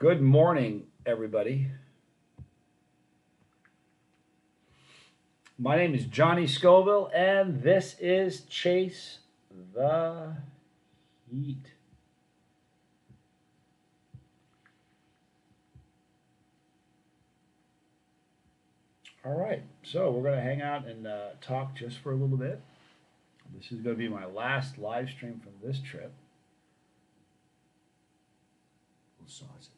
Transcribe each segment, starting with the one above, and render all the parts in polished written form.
Good morning, everybody. My name is Johnny Scoville, and this is Chase the Heat. All right, so we're going to hang out and talk just for a little bit. This is going to be my last live stream from this trip. A little sausage.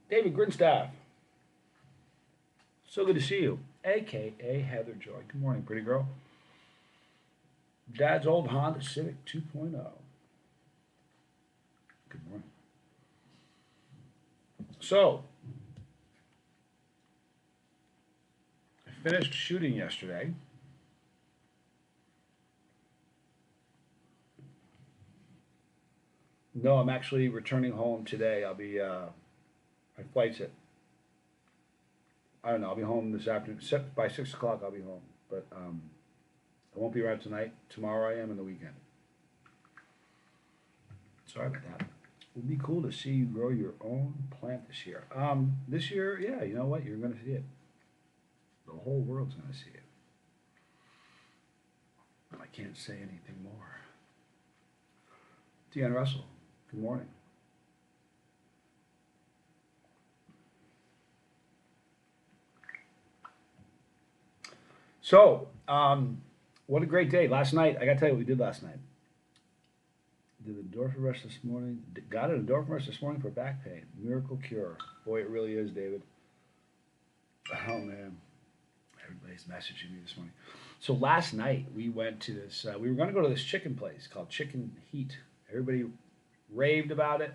David Grinstaff, so good to see you, aka Heather Joy. Good morning, pretty girl. Dad's old Honda Civic 2.0. Good morning. So, I finished shooting yesterday. No, I'm actually returning home today. I'll be, my flight's at, I don't know, I'll be home this afternoon. By 6 o'clock, I'll be home. But I won't be around tonight. Tomorrow I am, and the weekend. Sorry about that. It would be cool to see you grow your own plant this year. This year, yeah, you know what? You're going to see it. The whole world's going to see it. I can't say anything more. Deanne Russell, good morning. So, what a great day. Last night, I got to tell you what we did last night. Did an endorphin rush this morning. Got an endorphin rush this morning for back pain. Miracle cure. Boy, it really is, David. Oh, man. Everybody's messaging me this morning. So last night, we went to this, we were going to go to this chicken place called Chicken Heat. Everybody raved about it.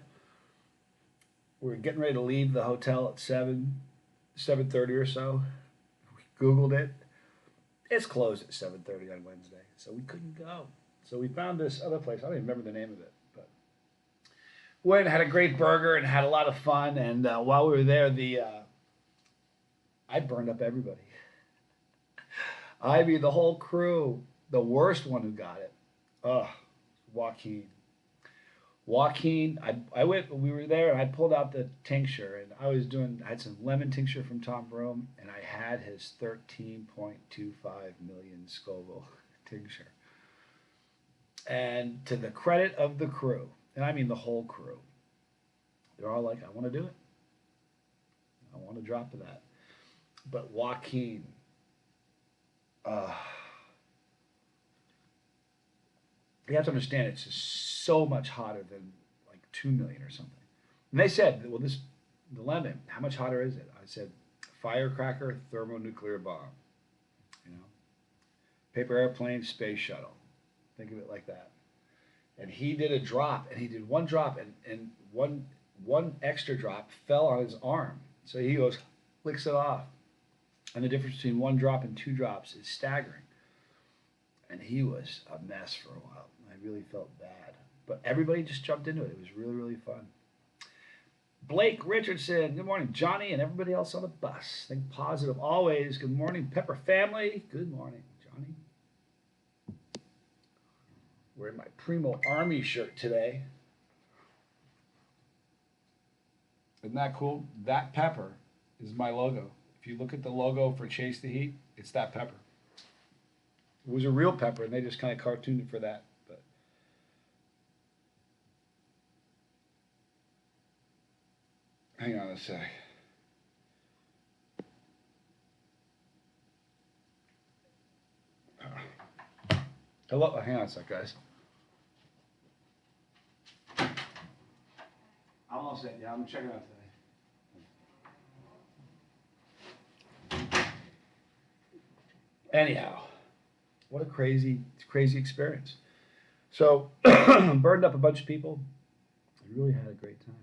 We were getting ready to leave the hotel at 7:30 or so. We Googled it. It's closed at 7:30 on Wednesday, so we couldn't go. So we found this other place. I don't even remember the name of it, but went and had a great burger and had a lot of fun. And while we were there, I burned up everybody. I mean, the whole crew. The worst one who got it, Joaquin. Joaquin, I went. We were there, and I pulled out the tincture, and I had some lemon tincture from Tom Broom, and I had his 13.25 million Scoville tincture. And to the credit of the crew, and I mean the whole crew, they're all like, I want to do it. I want to drop of that. But Joaquin, you have to understand it's just so much hotter than like 2 million or something. And they said, well, the lemon, how much hotter is it? I said, firecracker, thermonuclear bomb. You know, paper airplane, space shuttle. Think of it like that. And he did a drop, and he did one drop, and one extra drop fell on his arm. So he goes, licks it off. And the difference between one drop and 2 drops is staggering. And he was a mess for a while. I really felt bad. But everybody just jumped into it. It was really, really fun. Blake Richardson, good morning. Johnny and everybody else on the bus. Think positive always. Good morning. Pepper family, good morning. Johnny. Wearing my Primo Army shirt today. Isn't that cool? That pepper is my logo. If you look at the logo for Chase the Heat, it's that pepper. It was a real pepper, and they just kind of cartooned it for that. But hang on a sec. Hello, hang on a sec, guys. I'm all set. Yeah, I'm checking out today. Anyhow. What a crazy experience. So, burned up a bunch of people. I really had a great time.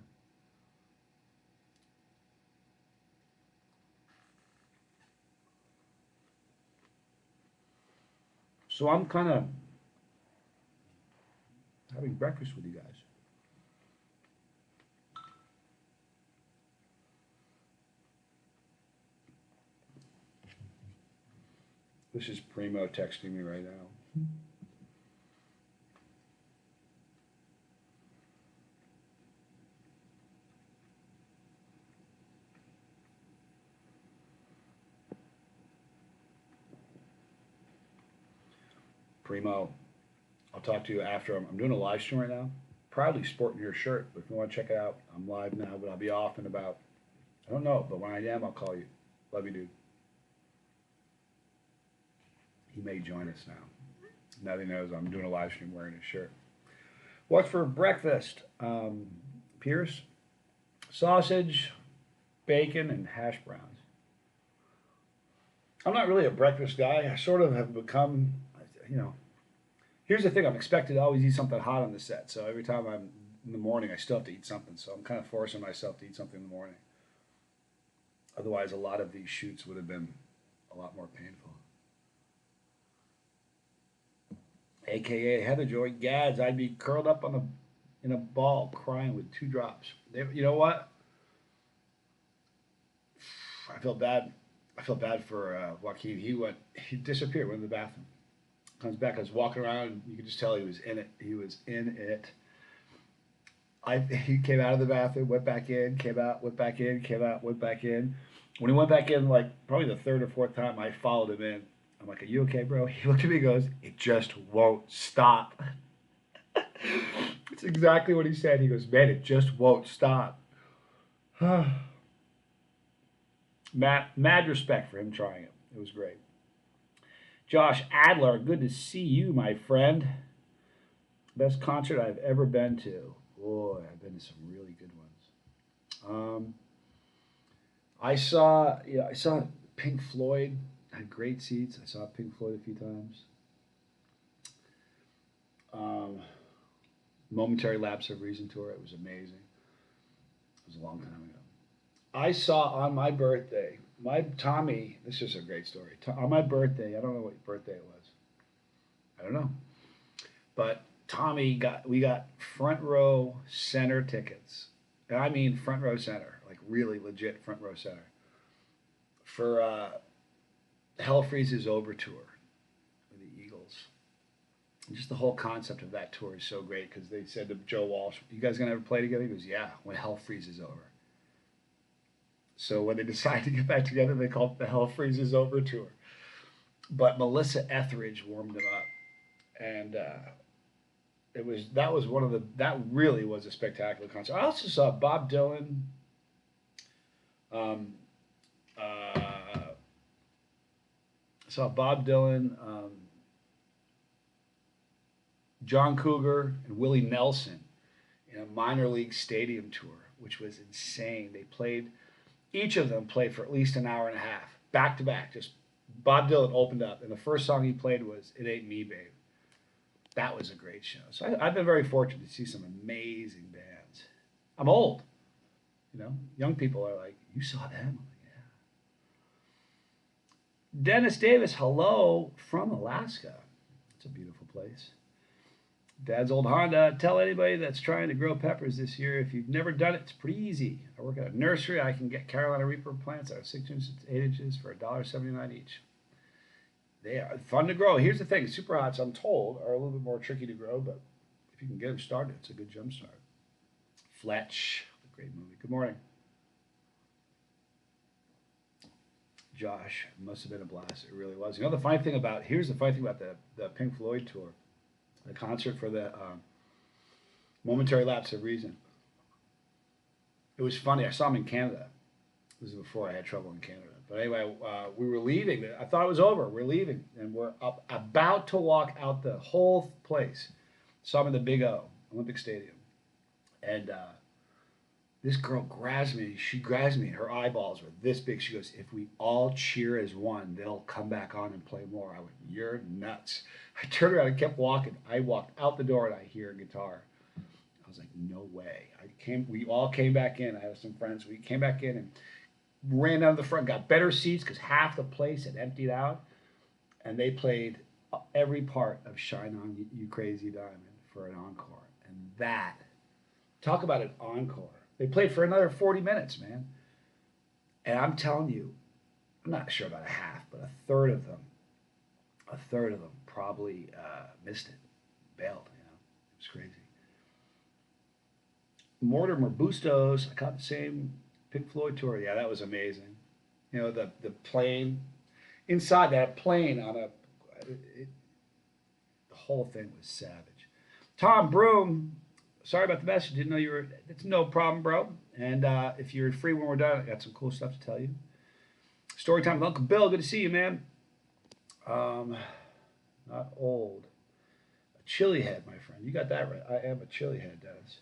So I'm kind of having breakfast with you guys. This is Primo texting me right now. Primo, I'll talk to you after. I'm doing a live stream right now. Proudly sporting your shirt. If you want to check it out, I'm live now, but I'll be off in about, I don't know, but when I am, I'll call you. Love you, dude. He may join us now. Now that he knows I'm doing a live stream wearing his shirt. What's for breakfast? Pierce, sausage, bacon, and hash browns. I'm not really a breakfast guy. I sort of have become, you know, here's the thing. I'm expected to always eat something hot on the set. So every time I'm in the morning, I still have to eat something. So I'm kind of forcing myself to eat something in the morning. Otherwise, a lot of these shoots would have been a lot more painful. AKA Heather Joy Gads, I'd be curled up in a ball crying with 2 drops. You know what? I feel bad. I feel bad for Joaquin. He disappeared, went to the bathroom. Comes back, I was walking around, you could just tell he was in it. He was in it. He came out of the bathroom, went back in, came out, went back in, came out, went back in. When he went back in, like probably the 3rd or 4th time, I followed him in. I'm like, "Are you okay, bro?" He looked at me and goes, "It just won't stop." It's exactly what he said. He goes, "Man, it just won't stop." Mad respect for him trying it. It was great. Josh Adler, good to see you, my friend. Best concert I've ever been to. Boy, I've been to some really good ones. I saw Pink Floyd. Had great seats. I saw Pink Floyd a few times. Momentary Lapse of Reason tour. It was amazing. It was a long time ago. I saw on my birthday, my Tommy. This is a great story. On my birthday, I don't know what birthday it was. I don't know, but we got front row center tickets, and I mean front row center, like really legit front row center, for Hell Freezes Over tour with the Eagles. And just the whole concept of that tour is so great because they said to Joe Walsh, "You guys gonna ever play together?" He goes, "Yeah, when Hell Freezes Over." So when they decided to get back together, they called it the Hell Freezes Over tour. But Melissa Etheridge warmed them up, and that really was a spectacular concert. I also saw Bob Dylan. Um, saw Bob Dylan, John Cougar, and Willie Nelson in a minor league stadium tour, which was insane. Each of them played for at least an hour and a half, back to back. Just Bob Dylan opened up, and the first song he played was "It Ain't Me, Babe." That was a great show. So I've been very fortunate to see some amazing bands. I'm old, Young people are like, "You saw them?" I'm like, "Yeah." Dennis Davis, hello from Alaska. It's a beautiful place. Dad's old Honda. Tell anybody that's trying to grow peppers this year, if you've never done it, it's pretty easy. I work at a nursery. I can get Carolina Reaper plants that are 6 inches to 8 inches for $1.79 each. They are fun to grow. Here's the thing: super hots, I'm told, are a little bit more tricky to grow, but if you can get them started, it's a good jump start. Fletch, a great movie. Good morning. Josh, it must have been a blast. It really was. Here's the funny thing about the Pink Floyd tour, the concert for the Momentary Lapse of Reason. It was funny. I saw him in Canada. This is before I had trouble in Canada. But anyway, we were leaving. I thought it was over. We're leaving, and we're about to walk out the whole place. Saw him in the Big O, Olympic Stadium, and this girl grabs me. She grabs me, and her eyeballs were this big. She goes, "If we all cheer as one, they'll come back on and play more." I went, "You're nuts." I turned around and kept walking. I walked out the door, and I hear a guitar. I was like, "No way." We all came back in. I have some friends. We came back in and ran down the front, got better seats because half the place had emptied out, and they played every part of "Shine On You Crazy Diamond" for an encore. And talk about an encore. They played for another 40 minutes, man. And I'm telling you, I'm not sure about a half, but a third of them a third of them probably missed it, bailed. You know, it was crazy. Mortimer Bustos, I caught the same Pink Floyd tour. Yeah, that was amazing. You know, the plane inside that plane on a it, the whole thing was savage. Tom Broom, sorry about the message. Didn't know you were. It's no problem, bro. And if you're free when we're done, I got some cool stuff to tell you. Story time with Uncle Bill. Good to see you, man. Um, not old. A chili head, my friend. You got that right. I am a chili head, Dennis.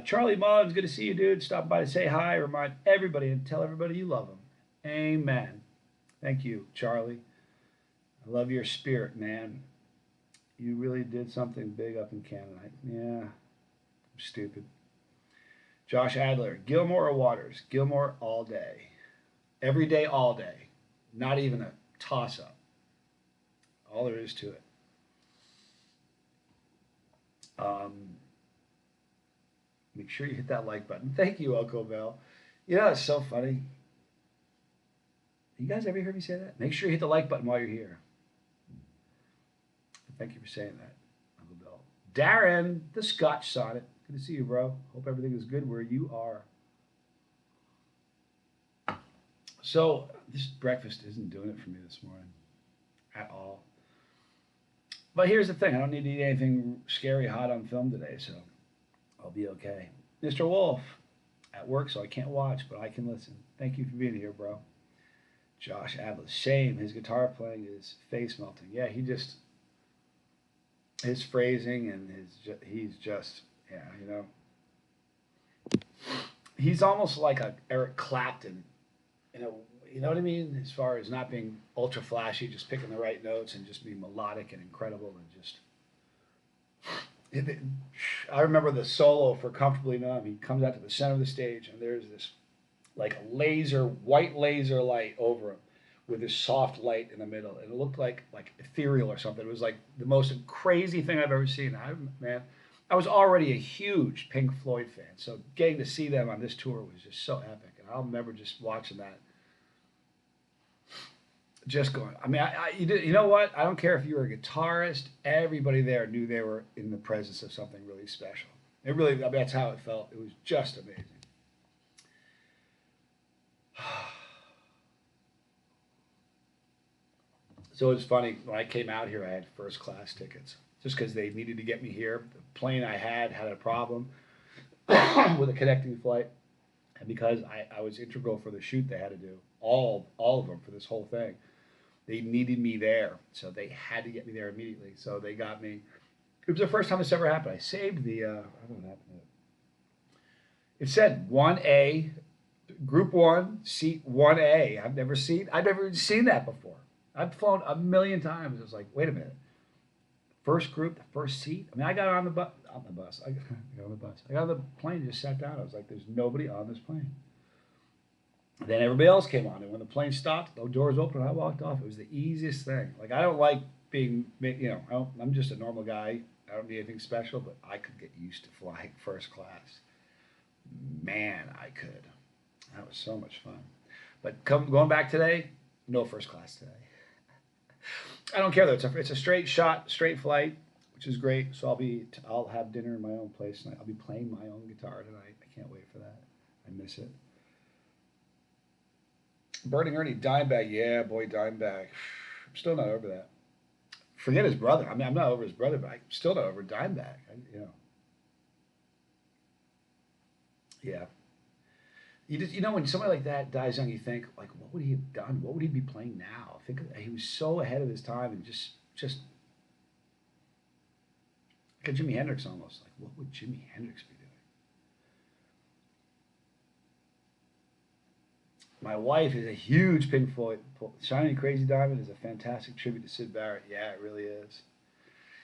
Charlie Mullins, good to see you, dude. Stop by to say hi. Remind everybody and tell everybody you love them. Amen. Thank you, Charlie. I love your spirit, man. You really did something big up in Canada. Yeah, I'm stupid. Josh Adler, Gilmore or Waters? Gilmore all day. Every day, all day. Not even a toss-up. All there is to it. Make sure you hit that like button. Thank you, Uncle Bill. You know, it's so funny. You guys ever hear me say that? Make sure you hit the like button while you're here. Thank you for saying that, Uncle Bill. Darren, the Scotch Sonnet. Good to see you, bro. Hope everything is good where you are. So, this breakfast isn't doing it for me this morning at all. But here's the thing. I don't need to eat anything scary hot on film today, so I'll be okay. Mr. Wolf, at work, so I can't watch, but I can listen. Thank you for being here, bro. Josh Adler, same. His guitar playing is face melting. Yeah, his phrasing and he's just, yeah, you know. He's almost like a Eric Clapton, you know what I mean? As far as not being ultra flashy, just picking the right notes and just being melodic and incredible and just. I remember the solo for Comfortably Numb. He comes out to the center of the stage and there's this like white laser light over him with this soft light in the middle. And it looked like ethereal or something. It was like the most crazy thing I've ever seen. I was already a huge Pink Floyd fan, so getting to see them on this tour was just so epic. And I'll remember just watching that. Just going. I mean, you know what? I don't care if you were a guitarist. Everybody there knew they were in the presence of something really special. It really, I mean, that's how it felt. It was just amazing. So it was funny, when I came out here, I had first class tickets just because they needed to get me here. The plane I had a problem with a connecting flight. And because I was integral for the shoot they had to do, all of them for this whole thing, they needed me there. So they had to get me there immediately. So they got me. It was the first time this ever happened. I saved the, I don't know what happened to it. It said 1A, Group 1, Seat 1A. I've never even seen that before. I've flown a million times. It was like, wait a minute. First group, the first seat. I mean, I got on the bus. I got on the plane and just sat down. I was like, there's nobody on this plane. And then everybody else came on. And when the plane stopped, the doors opened, and I walked off. It was the easiest thing. Like, I don't like being, I'm just a normal guy. I don't need anything special, but I could get used to flying first class. Man, I could. That was so much fun. But going back today, no first class today. I don't care though. It's a straight flight, which is great. So I'll have dinner in my own place tonight. I'll be playing my own guitar tonight. I can't wait for that. I miss it. Burning Ernie, Dimebag. Yeah, boy, Dimebag. I'm still not over that. Forget his brother. I mean, I'm not over his brother, but I'm still not over Dimebag. Yeah. When somebody like that dies young, you think, like, what would he have done? What would he be playing now? He was so ahead of his time and just like a Jimi Hendrix almost. Like, what would Jimi Hendrix be doing? My wife is a huge Pink Floyd. Shining Crazy Diamond is a fantastic tribute to Syd Barrett. Yeah, it really is.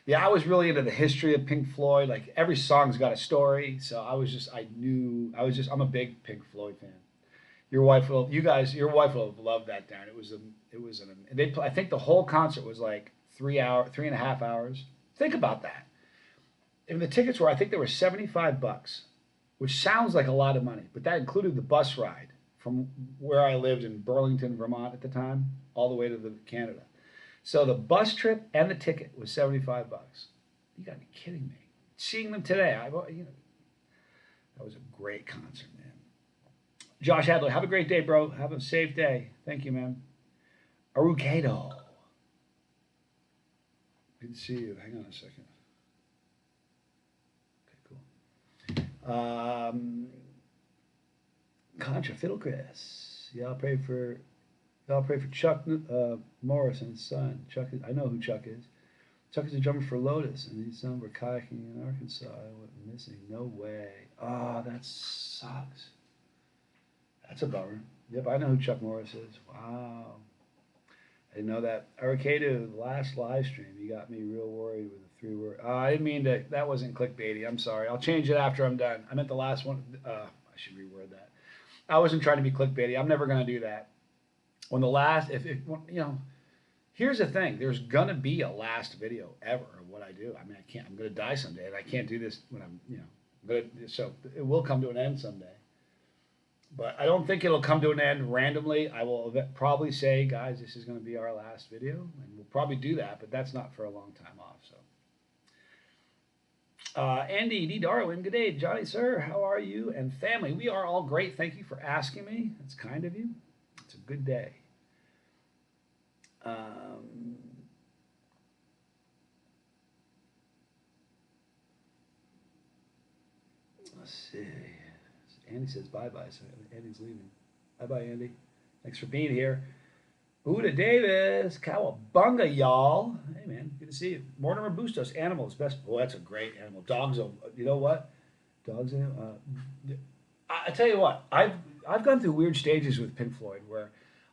Yeah, I was really into the history of Pink Floyd. Like, every song's got a story. So I'm a big Pink Floyd fan. Your wife will have loved that, Darren. I think the whole concert was like 3.5 hours. Think about that. And the tickets were, I think they were $75, which sounds like a lot of money, but that included the bus ride from where I lived in Burlington, Vermont at the time, all the way to Canada. So the bus trip and the ticket was $75. You got to be kidding me. Seeing them today, that was a great concert, man. Josh Adler, have a great day, bro. Have a safe day. Thank you, man. Arukado. Good to see you. Hang on a second. Okay, cool. Contra Fiddle Chris. Y'all pray for Chuck Morris and his son. I know who Chuck is. Chuck is a drummer for Lotus, and his son were kayaking in Arkansas. I went missing. No way. Oh, that sucks. That's a bummer. Yep, I know who Chuck Morris is. Wow. I didn't know that. Arcado, last live stream, you got me real worried with the 3 word. I didn't mean to. That wasn't clickbaity. I'm sorry. I'll change it after I'm done. I meant the last one. I should reword that. I wasn't trying to be clickbaity. I'm never going to do that. When the last, here's the thing. There's going to be a last video ever of what I do. I mean, I can't. I'm going to die someday, and I can't do this when so it will come to an end someday. But I don't think it'll come to an end randomly. I will probably say, guys, this is going to be our last video, and we'll probably do that, but that's not for a long time off. So, Andy D. Darwin, good day, Johnny, sir. How are you and family? We are all great. Thank you for asking me. That's kind of you. It's a good day. Let's see. Andy says bye-bye, so Andy's leaving. Bye-bye, Andy. Thanks for being here. Buddha Davis, cowabunga, y'all. Hey, man, good to see you. Mortimer Bustos, animals, best. Boy, that's a great animal. Dogs, you know what? Dogs, I tell you what, I've gone through weird stages with Pink Floyd where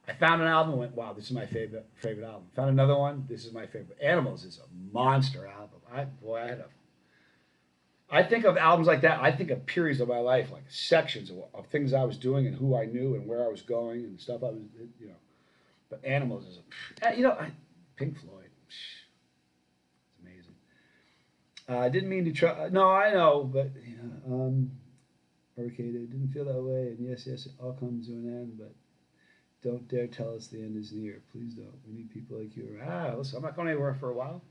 I found an album and went, wow, this is my favorite album. Found another one, this is my favorite. Animals is a monster album. I think of albums like that. I think of periods of my life, like sections of things I was doing and who I knew and where I was going and stuff I was, But Animals is, Pink Floyd, it's amazing. I didn't mean to try. No, I know, but okay, it didn't feel that way. And yes, it all comes to an end. But don't dare tell us the end is near. Please don't. We need people like you. Listen, I'm not going anywhere for a while.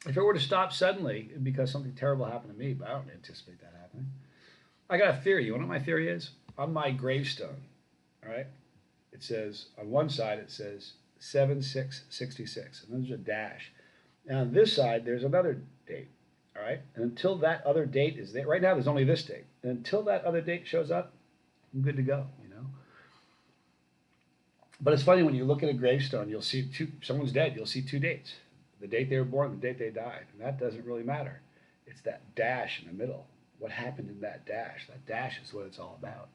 If it were to stop suddenly because something terrible happened to me, but I don't anticipate that happening. I got a theory. You know what my theory is? On my gravestone, all right, it says, on one side it says 7666, and there's a dash. And on this side, there's another date, all right? And until that other date is there, right now there's only this date. And until that other date shows up, I'm good to go, But it's funny, when you look at a gravestone, you'll see someone's dead, you'll see 2 dates. The date they were born, the date they died. And that doesn't really matter. It's that dash in the middle. What happened in that dash? That dash is what it's all about.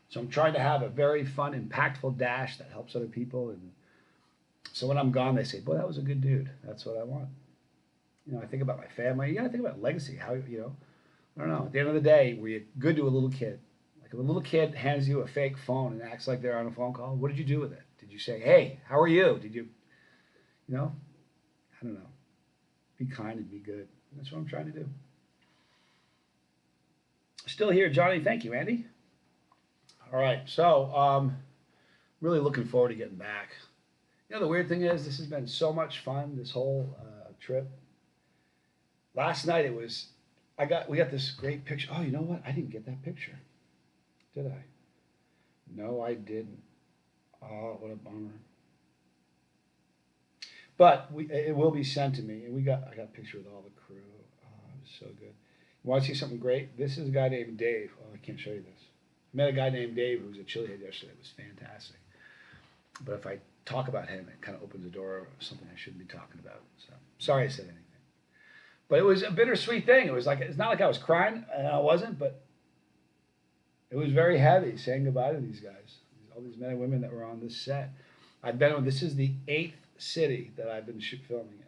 So I'm trying to have a very fun, impactful dash that helps other people. And so when I'm gone, they say, boy, that was a good dude. That's what I want. I think about my family. I think about legacy. How, I don't know. At the end of the day, were you good to a little kid? Like if a little kid hands you a fake phone and acts like they're on a phone call, what did you do with it? Did you say, hey, how are you? Did you, I don't know. Be kind and be good. That's what I'm trying to do. Still here, Johnny. Thank you, Andy. All right. So, really looking forward to getting back. The weird thing is, this has been so much fun, this whole trip. Last night we got this great picture. Oh, you know what? I didn't get that picture. Did I? No, I didn't. Oh, what a bummer. But it will be sent to me, and I got a picture with all the crew. Oh, it was so good. You want to see something great? This is a guy named Dave. Oh, I can't show you this. I met a guy named Dave who was at Chilihead yesterday. It was fantastic. But if I talk about him, it kind of opens the door of something I shouldn't be talking about. So sorry I said anything. But it was a bittersweet thing. It's not like I was crying, and I wasn't, but it was very heavy saying goodbye to these guys, all these men and women that were on this set. This is the 8th city that I've been filming in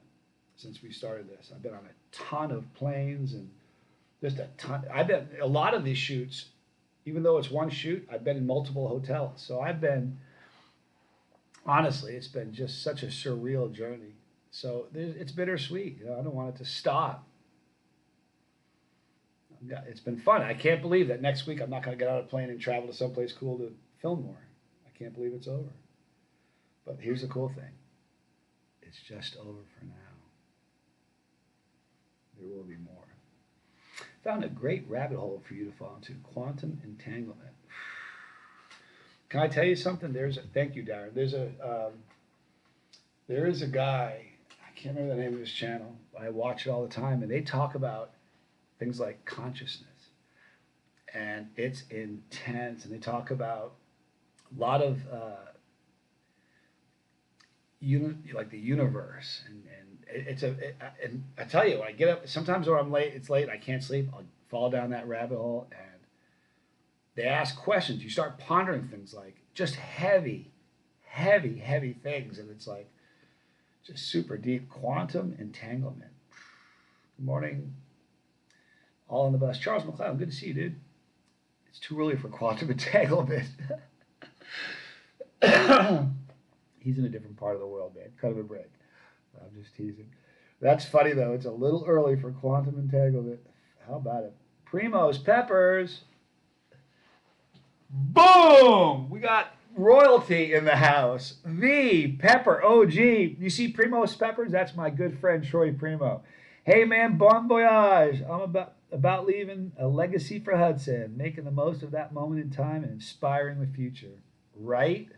since we started this. I've been on a ton of planes and just a ton. I've been a lot of these shoots, even though it's one shoot, I've been in multiple hotels. So honestly, it's been just such a surreal journey. So it's bittersweet. I don't want it to stop. It's been fun. I can't believe that next week I'm not going to get on a plane and travel to someplace cool to film more. I can't believe it's over. But here's the cool thing. It's just over for now. There will be more. Found a great rabbit hole for you to fall into. Quantum entanglement. Can I tell you something? Thank you, Darren. There is a guy. I can't remember the name of his channel. I watch it all the time, and they talk about things like consciousness, and it's intense. And they talk about a lot of like the universe, and and I tell you, when I get up, sometimes when I'm late, it's late, I can't sleep, I'll fall down that rabbit hole, and they ask questions. You start pondering things like just heavy things, and it's like just super deep. Quantum entanglement. Good morning, all on the bus. Charles McLeod, good to see you, dude. It's too early for quantum entanglement. He's in a different part of the world, man. Cut him a break. I'm just teasing. That's funny, though. It's a little early for quantum entanglement. How about it? Primo's Peppers. Boom! We got royalty in the house. The Pepper OG. You see Primo's Peppers? That's my good friend, Troy Primo. Hey, man, bon voyage. I'm about leaving a legacy for Hudson, making the most of that moment in time and inspiring the future. Right?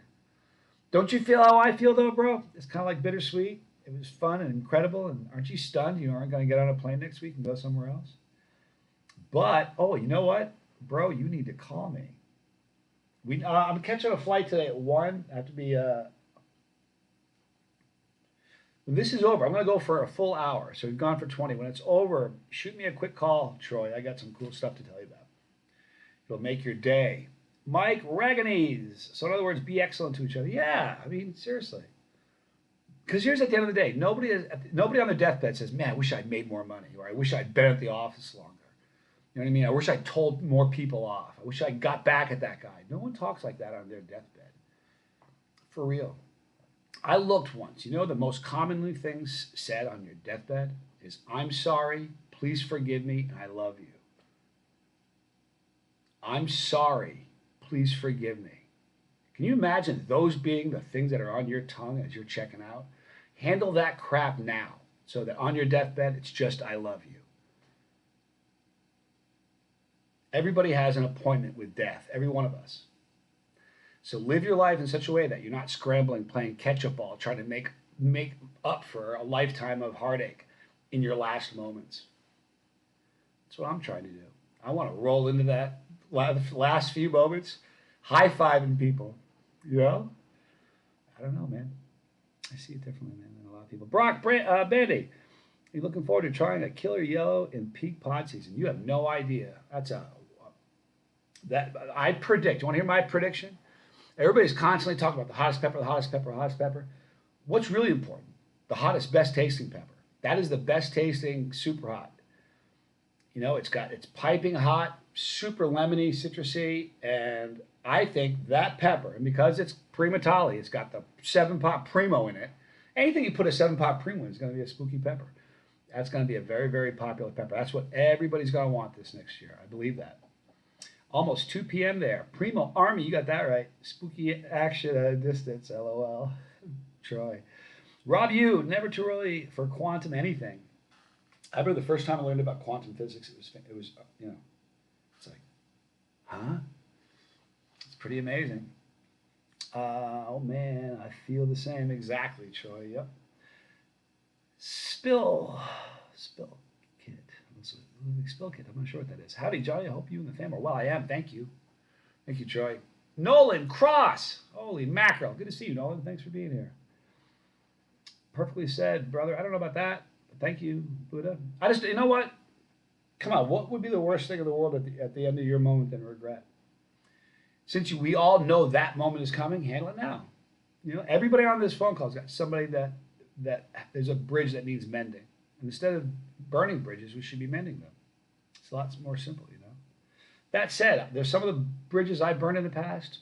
Don't you feel how I feel, though, bro? It's kind of like Bittersweet. It was fun and incredible, and aren't you stunned you aren't going to get on a plane next week and go somewhere else? But, oh, you know what? Bro, you need to call me. I'm catching a flight today at 1. I have to be... When this is over, I'm going to go for a full hour, so we've gone for 20. When it's over, shoot me a quick call, Troy. I got some cool stuff to tell you about. It'll make your day. Mike Raganese. So in other words, be excellent to each other. Yeah, I mean, seriously. Because here's at the end of the day, nobody on their deathbed says, man, I wish I'd made more money, or I wish I'd been at the office longer. You know what I mean? I wish I told more people off. I wish I got back at that guy. No one talks like that on their deathbed. For real. I looked once. You know the most commonly things said on your deathbed is, I'm sorry, please forgive me, and I love you. I'm sorry. Please forgive me. Can you imagine those being the things that are on your tongue as you're checking out? Handle that crap now so that on your deathbed, it's just, I love you. Everybody has an appointment with death, every one of us. So live your life in such a way that you're not scrambling, playing catch-up ball, trying to make up for a lifetime of heartache in your last moments. That's what I'm trying to do. I want to roll into that last few moments, high-fiving people, you know? I don't know, man. I see it differently, man, than a lot of people. Brock Bandy, you're looking forward to trying a killer yellow in peak pod season. You have no idea. I predict. You want to hear my prediction? Everybody's constantly talking about the hottest pepper, the hottest pepper, the hottest pepper. What's really important? The hottest, best tasting pepper. That is the best tasting, super hot. You know, it's piping hot, super lemony, citrusy, and I think that pepper, and because it's Primatali, it's got the 7-pot Primo in it. Anything you put a 7-pot Primo in is going to be a spooky pepper. That's going to be a very, very popular pepper. That's what everybody's going to want this next year. I believe that. Almost 2 p.m. there. Primo Army, you got that right. Spooky action at a distance, LOL. Troy. Rob Yu, never too early for quantum anything. I remember the first time I learned about quantum physics, it was you know, it's like, huh? It's pretty amazing. Oh man, I feel the same exactly, Troy. Yep. Spill kit. Spill kit. I'm not sure what that is. Howdy, Johnny. I hope you and the family are well. I am. Thank you. Thank you, Troy. Nolan Cross. Holy mackerel. Good to see you, Nolan. Thanks for being here. Perfectly said, brother. I don't know about that. But thank you, Buddha. You know what? Come on. What would be the worst thing in the world at the end of your moment than regret? Since we all know that moment is coming, handle it now. You know, everybody on this phone call has got somebody that there's a bridge that needs mending. And instead of burning bridges, we should be mending them. It's a lot more simple, you know. That said, there's some of the bridges I burned in the past.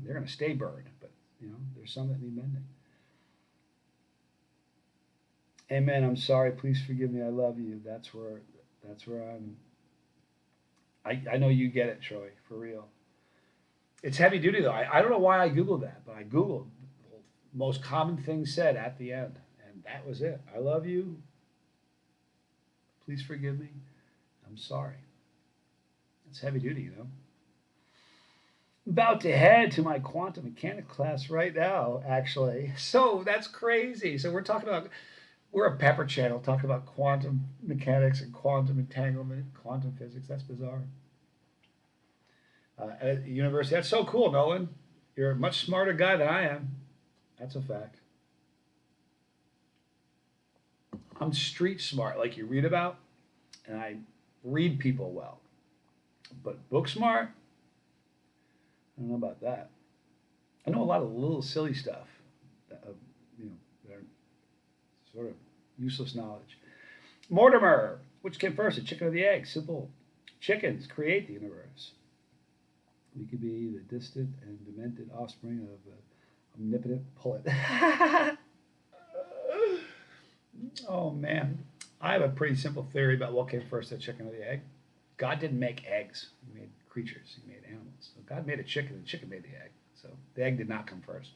They're going to stay burned, but you know, there's some that need mending. Amen. I'm sorry. Please forgive me. I love you. That's where I'm. I know you get it, Troy. For real. It's heavy duty though. I don't know why I Googled that, but I Googled most common things said at the end, and And that was it. I love you. Please forgive me. I'm sorry. It's heavy duty, you know. About to head to my quantum mechanics class right now, actually. So that's crazy. So we're a pepper channel talking about quantum mechanics and quantum entanglement, quantum physics. That's bizarre. At the university, that's so cool, Nolan. You're a much smarter guy than I am. That's a fact. I'm street smart, like you read about, and I read people well. But book smart, I don't know about that. I know a lot of little silly stuff, that, you know, that are sort of useless knowledge. Mortimer, which came first, the chicken or the egg? Simple. Chickens create the universe. We could be the distant and demented offspring of an omnipotent poet. Oh man, I have a pretty simple theory about what came first, the chicken or the egg. God didn't make eggs; He made creatures. He made animals. So God made a chicken, and the chicken made the egg. So the egg did not come first.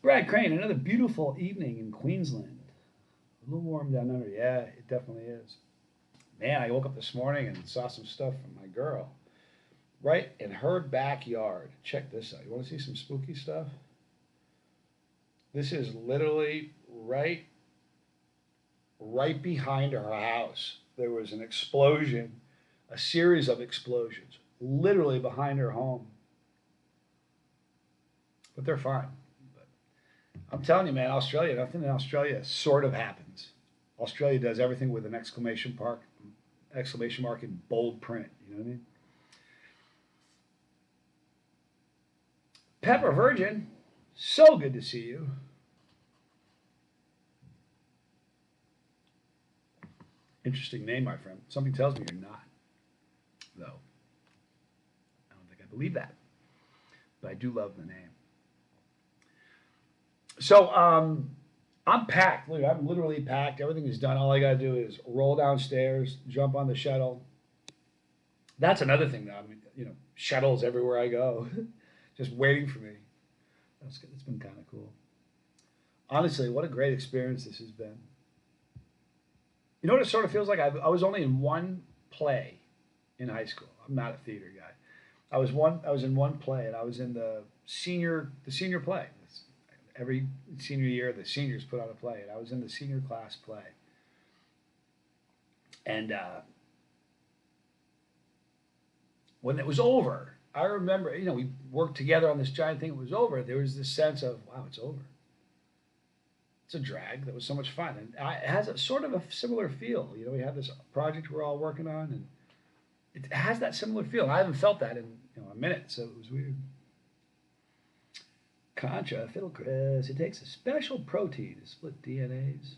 Brad Crane, another beautiful evening in Queensland. A little warm down under. Yeah, it definitely is. Man, I woke up this morning and saw some stuff from my girl right in her backyard. Check this out. You want to see some spooky stuff? This is literally right behind her house. There was an explosion, a series of explosions, literally behind her home. But they're fine. But I'm telling you, man, Australia, nothing in Australia sort of happens. Australia does everything with an exclamation mark in bold print. You know what I mean? Pepper Virgin, so good to see you. Interesting name, my friend. Something tells me you're not, though. I don't think I believe that, but I do love the name. So I'm packed. Look, I'm literally packed. Everything is done. All I got to do is roll downstairs, jump on the shuttle. That's another thing, though. I mean, you know, shuttles everywhere I go, just waiting for me. That's good. It's been kind of cool. Honestly, what a great experience this has been. You know what it sort of feels like? I was only in one play in high school. I'm not a theater guy. I was in one play, and I was in the senior play. Every senior year, the seniors put on a play, and I was in the senior class play. And when it was over, I remember, you know, we worked together on this giant thing. It was over. There was this sense of, wow, it's over. It's a drag. That was so much fun, and it has a sort of a similar feel. You know, we have this project we're all working on, and it has that similar feel. I haven't felt that in a minute, so it was weird. Contra, Fiddle Chris, it takes a special protein to split DNAs,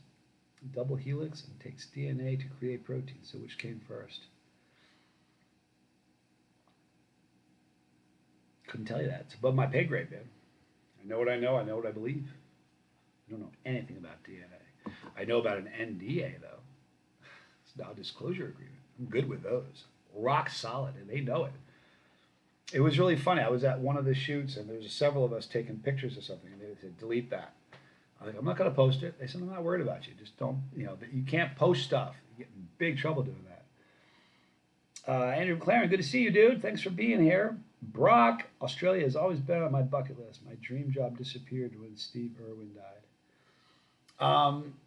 double helix, and takes DNA to create proteins. So which came first? Couldn't tell you that. It's above my pay grade, man. I know what I know. I know what I believe. I don't know anything about DNA. I know about an NDA, though. It's a non-disclosure agreement. I'm good with those. Rock solid, and they know it. It was really funny. I was at one of the shoots, and there was several of us taking pictures of something, and they said, delete that. I was like, I'm not going to post it. They said, I'm not worried about you. Just don't, you can't post stuff. You get in big trouble doing that. Andrew McLaren, good to see you, dude. Thanks for being here. Brock, Australia has always been on my bucket list. My dream job disappeared when Steve Irwin died.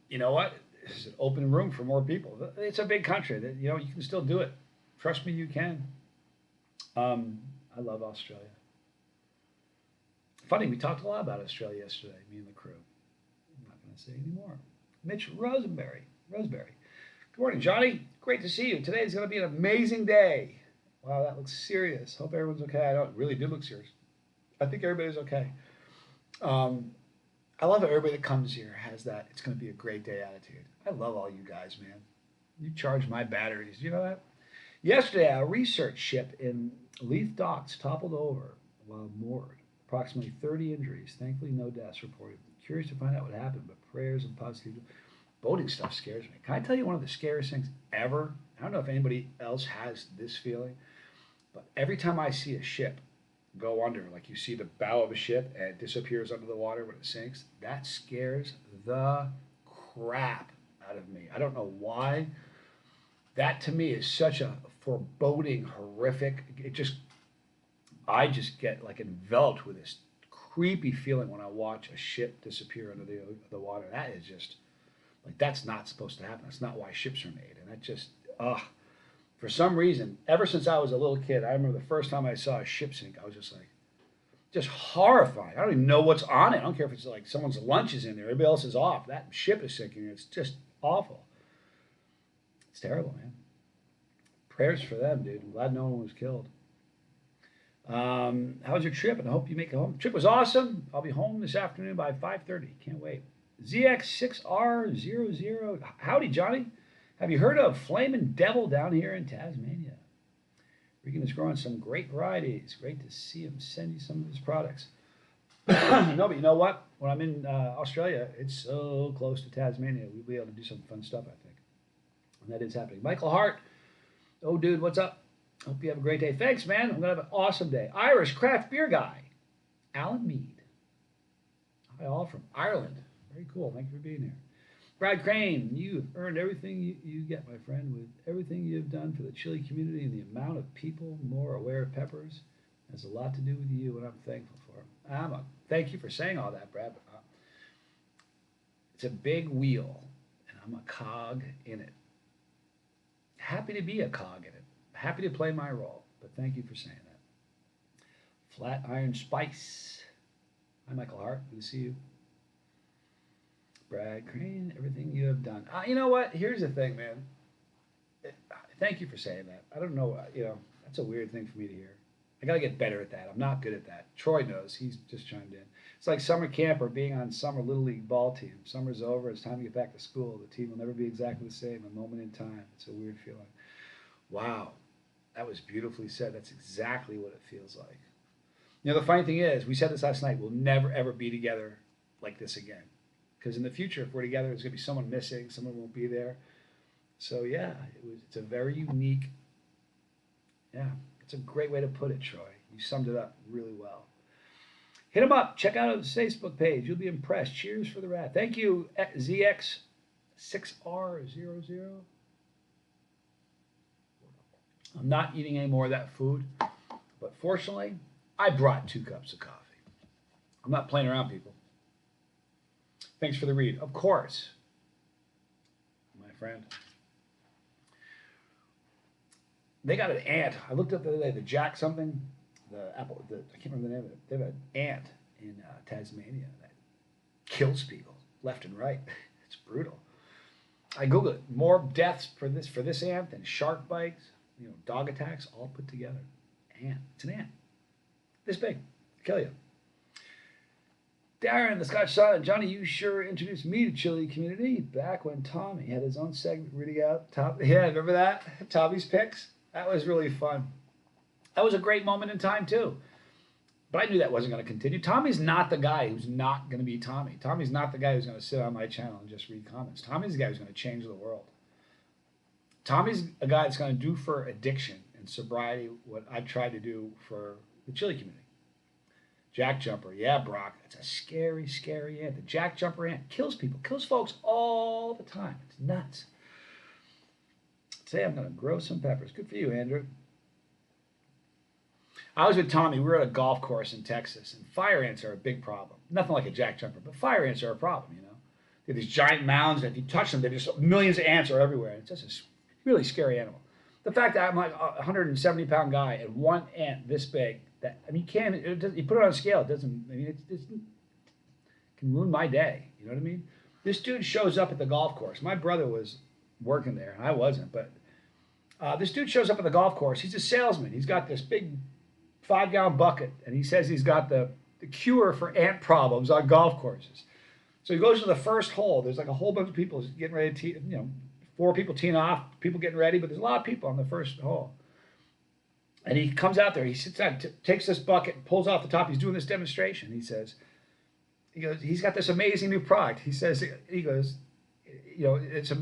You know what? It's an open room for more people. It's a big country. You can still do it. Trust me, you can. I love Australia. Funny, we talked a lot about Australia yesterday, me and the crew. I'm not going to say any more. Mitch Roseberry. Good morning, Johnny. Great to see you. Today is going to be an amazing day. Wow, that looks serious. Hope everyone's okay. I know it really did look serious. I think everybody's okay. I love how everybody that comes here has that it's going to be a great day attitude. I love all you guys, man. You charge my batteries. You know that? Yesterday, a research ship in Leith Docks toppled over while moored. Approximately 30 injuries. Thankfully, no deaths reported. Curious to find out what happened, but prayers and positive. Boating stuff scares me. Can I tell you one of the scariest things ever? I don't know if anybody else has this feeling, but every time I see a ship go under, like you see the bow of a ship and it disappears under the water when it sinks, that scares the crap out of me. I don't know why. That to me is such a foreboding, horrific. I just get like enveloped with this creepy feeling when I watch a ship disappear under the water. That is just like that's not supposed to happen. That's not why ships are made. And that just for some reason, ever since I was a little kid, I remember the first time I saw a ship sink, I was just like, just horrified. I don't even know what's on it. I don't care if it's like someone's lunch is in there, everybody else is off. That ship is sinking. It's just awful. It's terrible, man. Prayers for them, dude. I'm glad no one was killed. How was your trip? And I hope you make it home. The trip was awesome. I'll be home this afternoon by 5:30. Can't wait. ZX6R00. Howdy, Johnny. Have you heard of Flamin' Devil down here in Tasmania? Regan is growing some great varieties. Great to see him send you some of his products. No, but you know what? When I'm in Australia, it's so close to Tasmania. We'll be able to do some fun stuff, I think. And that is happening. Michael Hart. Oh, dude, what's up? Hope you have a great day. Thanks, man. I'm going to have an awesome day. Irish craft beer guy. Alan Mead. Hi, all from Ireland. Very cool. Thank you for being here. Brad Crane, you've earned everything you get, my friend, with everything you've done for the chili community and the amount of people more aware of peppers. Has a lot to do with you, and I'm thankful for. Thank you for saying all that, Brad. It's a big wheel, and I'm a cog in it. Happy to be a cog in it. Happy to play my role, but thank you for saying that. Flat Iron Spice. Hi, Michael Hart. Good to see you. Brad Crane, everything you have done. You know what? Here's the thing, man. Thank you for saying that. I don't know. That's a weird thing for me to hear. I got to get better at that. I'm not good at that. Troy knows. He's just chimed in. It's like summer camp or being on summer Little League ball team. Summer's over. It's time to get back to school. The team will never be exactly the same. A moment in time. It's a weird feeling. Wow. That was beautifully said. That's exactly what it feels like. The funny thing is, we said this last night, we'll never, ever be together like this again. Because in the future, if we're together, there's going to be someone missing. Someone won't be there. So, yeah, it's a very unique, it's a great way to put it, Troy. You summed it up really well. Hit him up. Check out his Facebook page. You'll be impressed. Cheers for the rat. Thank you, ZX6R00. I'm not eating any more of that food, but fortunately, I brought 2 cups of coffee. I'm not playing around, people. Thanks for the read. Of course, my friend. They got an ant. I looked up the other day, the Jack something, I can't remember the name of it. They have an ant in Tasmania that kills people left and right. It's brutal. I Googled it. More deaths for this ant than shark bites. Dog attacks, all put together. Ant. It's an ant. This big. Kill you. Darren, the Scotch Silent. Johnny, you sure introduced me to chili community back when Tommy had his own segment reading out. Yeah, remember that? Tommy's picks? That was really fun. That was a great moment in time, too. But I knew that wasn't going to continue. Tommy's not the guy who's not going to be Tommy. Tommy's not the guy who's going to sit on my channel and just read comments. Tommy's the guy who's going to change the world. Tommy's a guy that's going to do for addiction and sobriety what I've tried to do for the chili community. Jack Jumper, yeah, Brock, it's a scary, scary ant. The Jack Jumper ant kills people, kills folks all the time. It's nuts. Today I'm going to grow some peppers. Good for you, Andrew. I was with Tommy. We were at a golf course in Texas, and fire ants are a big problem. Nothing like a Jack Jumper, but fire ants are a problem, They have these giant mounds, and if you touch them, they're just millions of ants are everywhere. It's just a really scary animal. The fact that I'm like a 170-pound guy and one ant this big, you put it on a scale, it doesn't, it can ruin my day. You know what I mean? This dude shows up at the golf course. My brother was working there, and I wasn't, but this dude shows up at the golf course. He's a salesman. He's got this big 5-gallon bucket, and he says he's got the cure for ant problems on golf courses. So he goes to the first hole. There's like a whole bunch of people getting ready to 4 people teeing off, people getting ready, but there's a lot of people on the first hole. And he comes out there, he sits down, takes this bucket, pulls off the top. He's doing this demonstration. He goes, he's got this amazing new product. He goes, it's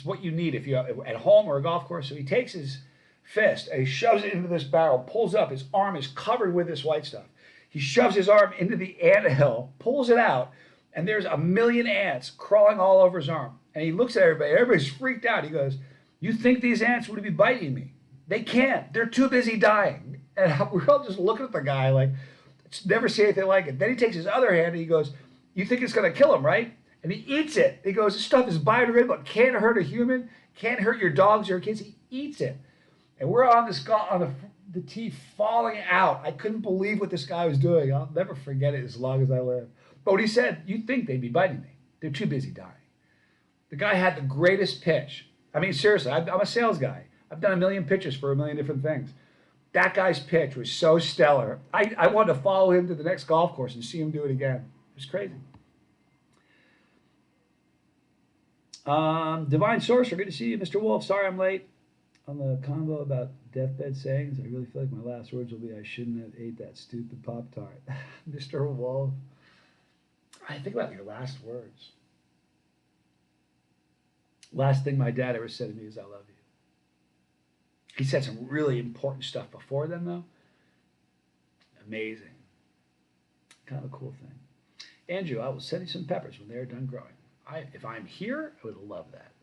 what you need if you're at home or a golf course. So he takes his fist and he shoves it into this barrel, pulls up. His arm is covered with this white stuff. He shoves his arm into the anthill, pulls it out, and there's a million ants crawling all over his arm. And he looks at everybody. Everybody's freaked out. He goes, "You think these ants would be biting me? They can't. They're too busy dying." And we're all just looking at the guy like, never see anything like it. Then he takes his other hand and he goes, "You think it's going to kill him, right?" And he eats it. He goes, "This stuff is biodegradable. Can't hurt a human. Can't hurt your dogs or your kids." He eats it. And we're on the tea falling out. I couldn't believe what this guy was doing. I'll never forget it as long as I live. But what he said, "You think they'd be biting me. They're too busy dying." The guy had the greatest pitch. I mean, seriously, I'm a sales guy. I've done a million pitches for a million different things. That guy's pitch was so stellar. I wanted to follow him to the next golf course and see him do it again. It was crazy. Divine Sorcerer, good to see you. Mr. Wolf, sorry I'm late on the combo about deathbed sayings. I really feel like my last words will be, "I shouldn't have ate that stupid Pop-Tart." Mr. Wolf, I think about your last words. Last thing my dad ever said to me is, "I love you." He said some really important stuff before then, though. Amazing. Kind of a cool thing. Andrew, I will send you some peppers when they're done growing. If I'm here, I would love that.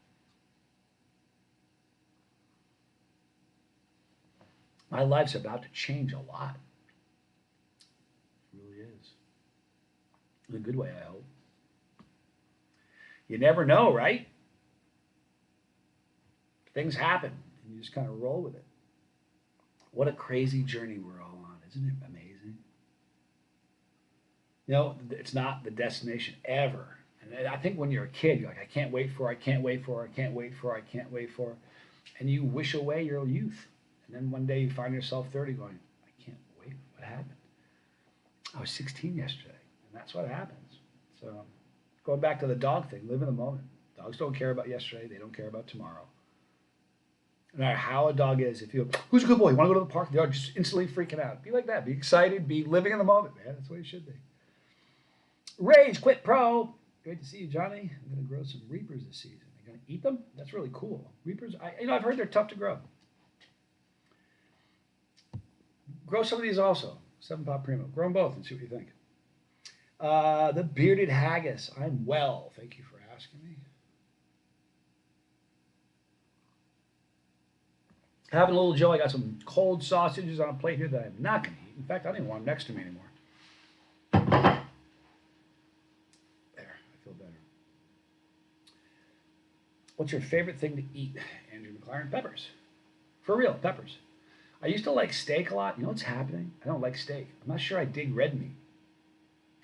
My life's about to change a lot. It really is. In a good way, I hope. You never know, right? Things happen, and you just kind of roll with it. What a crazy journey we're all on. Isn't it amazing? You know, it's not the destination ever. And I think when you're a kid, you're like, "I can't wait for, I can't wait for, I can't wait for, I can't wait for." And you wish away your youth. And then one day you find yourself 30 going, "I can't wait. What happened? I was 16 yesterday." And that's what happens. So going back to the dog thing, live in the moment. Dogs don't care about yesterday. They don't care about tomorrow. No matter how a dog is, if you go, "Who's a good boy? You want to go to the park?" The dog just instantly freaking out. Be like that. Be excited. Be living in the moment, man. That's what you should be. Rage Quit Pro. Great to see you, Johnny. I'm going to grow some Reapers this season. Are you going to eat them? That's really cool. Reapers, I've heard they're tough to grow. Grow some of these also. 7-Pop Primo. Grow them both and see what you think. The Bearded Haggis. I'm well. Thank you for asking me. Having a little Joe. I got some cold sausages on a plate here that I'm not going to eat. In fact, I don't even want them next to me anymore. There, I feel better. What's your favorite thing to eat? Andrew McLaren. Peppers. For real, peppers. I used to like steak a lot. You know what's happening? I don't like steak. I'm not sure I dig red meat.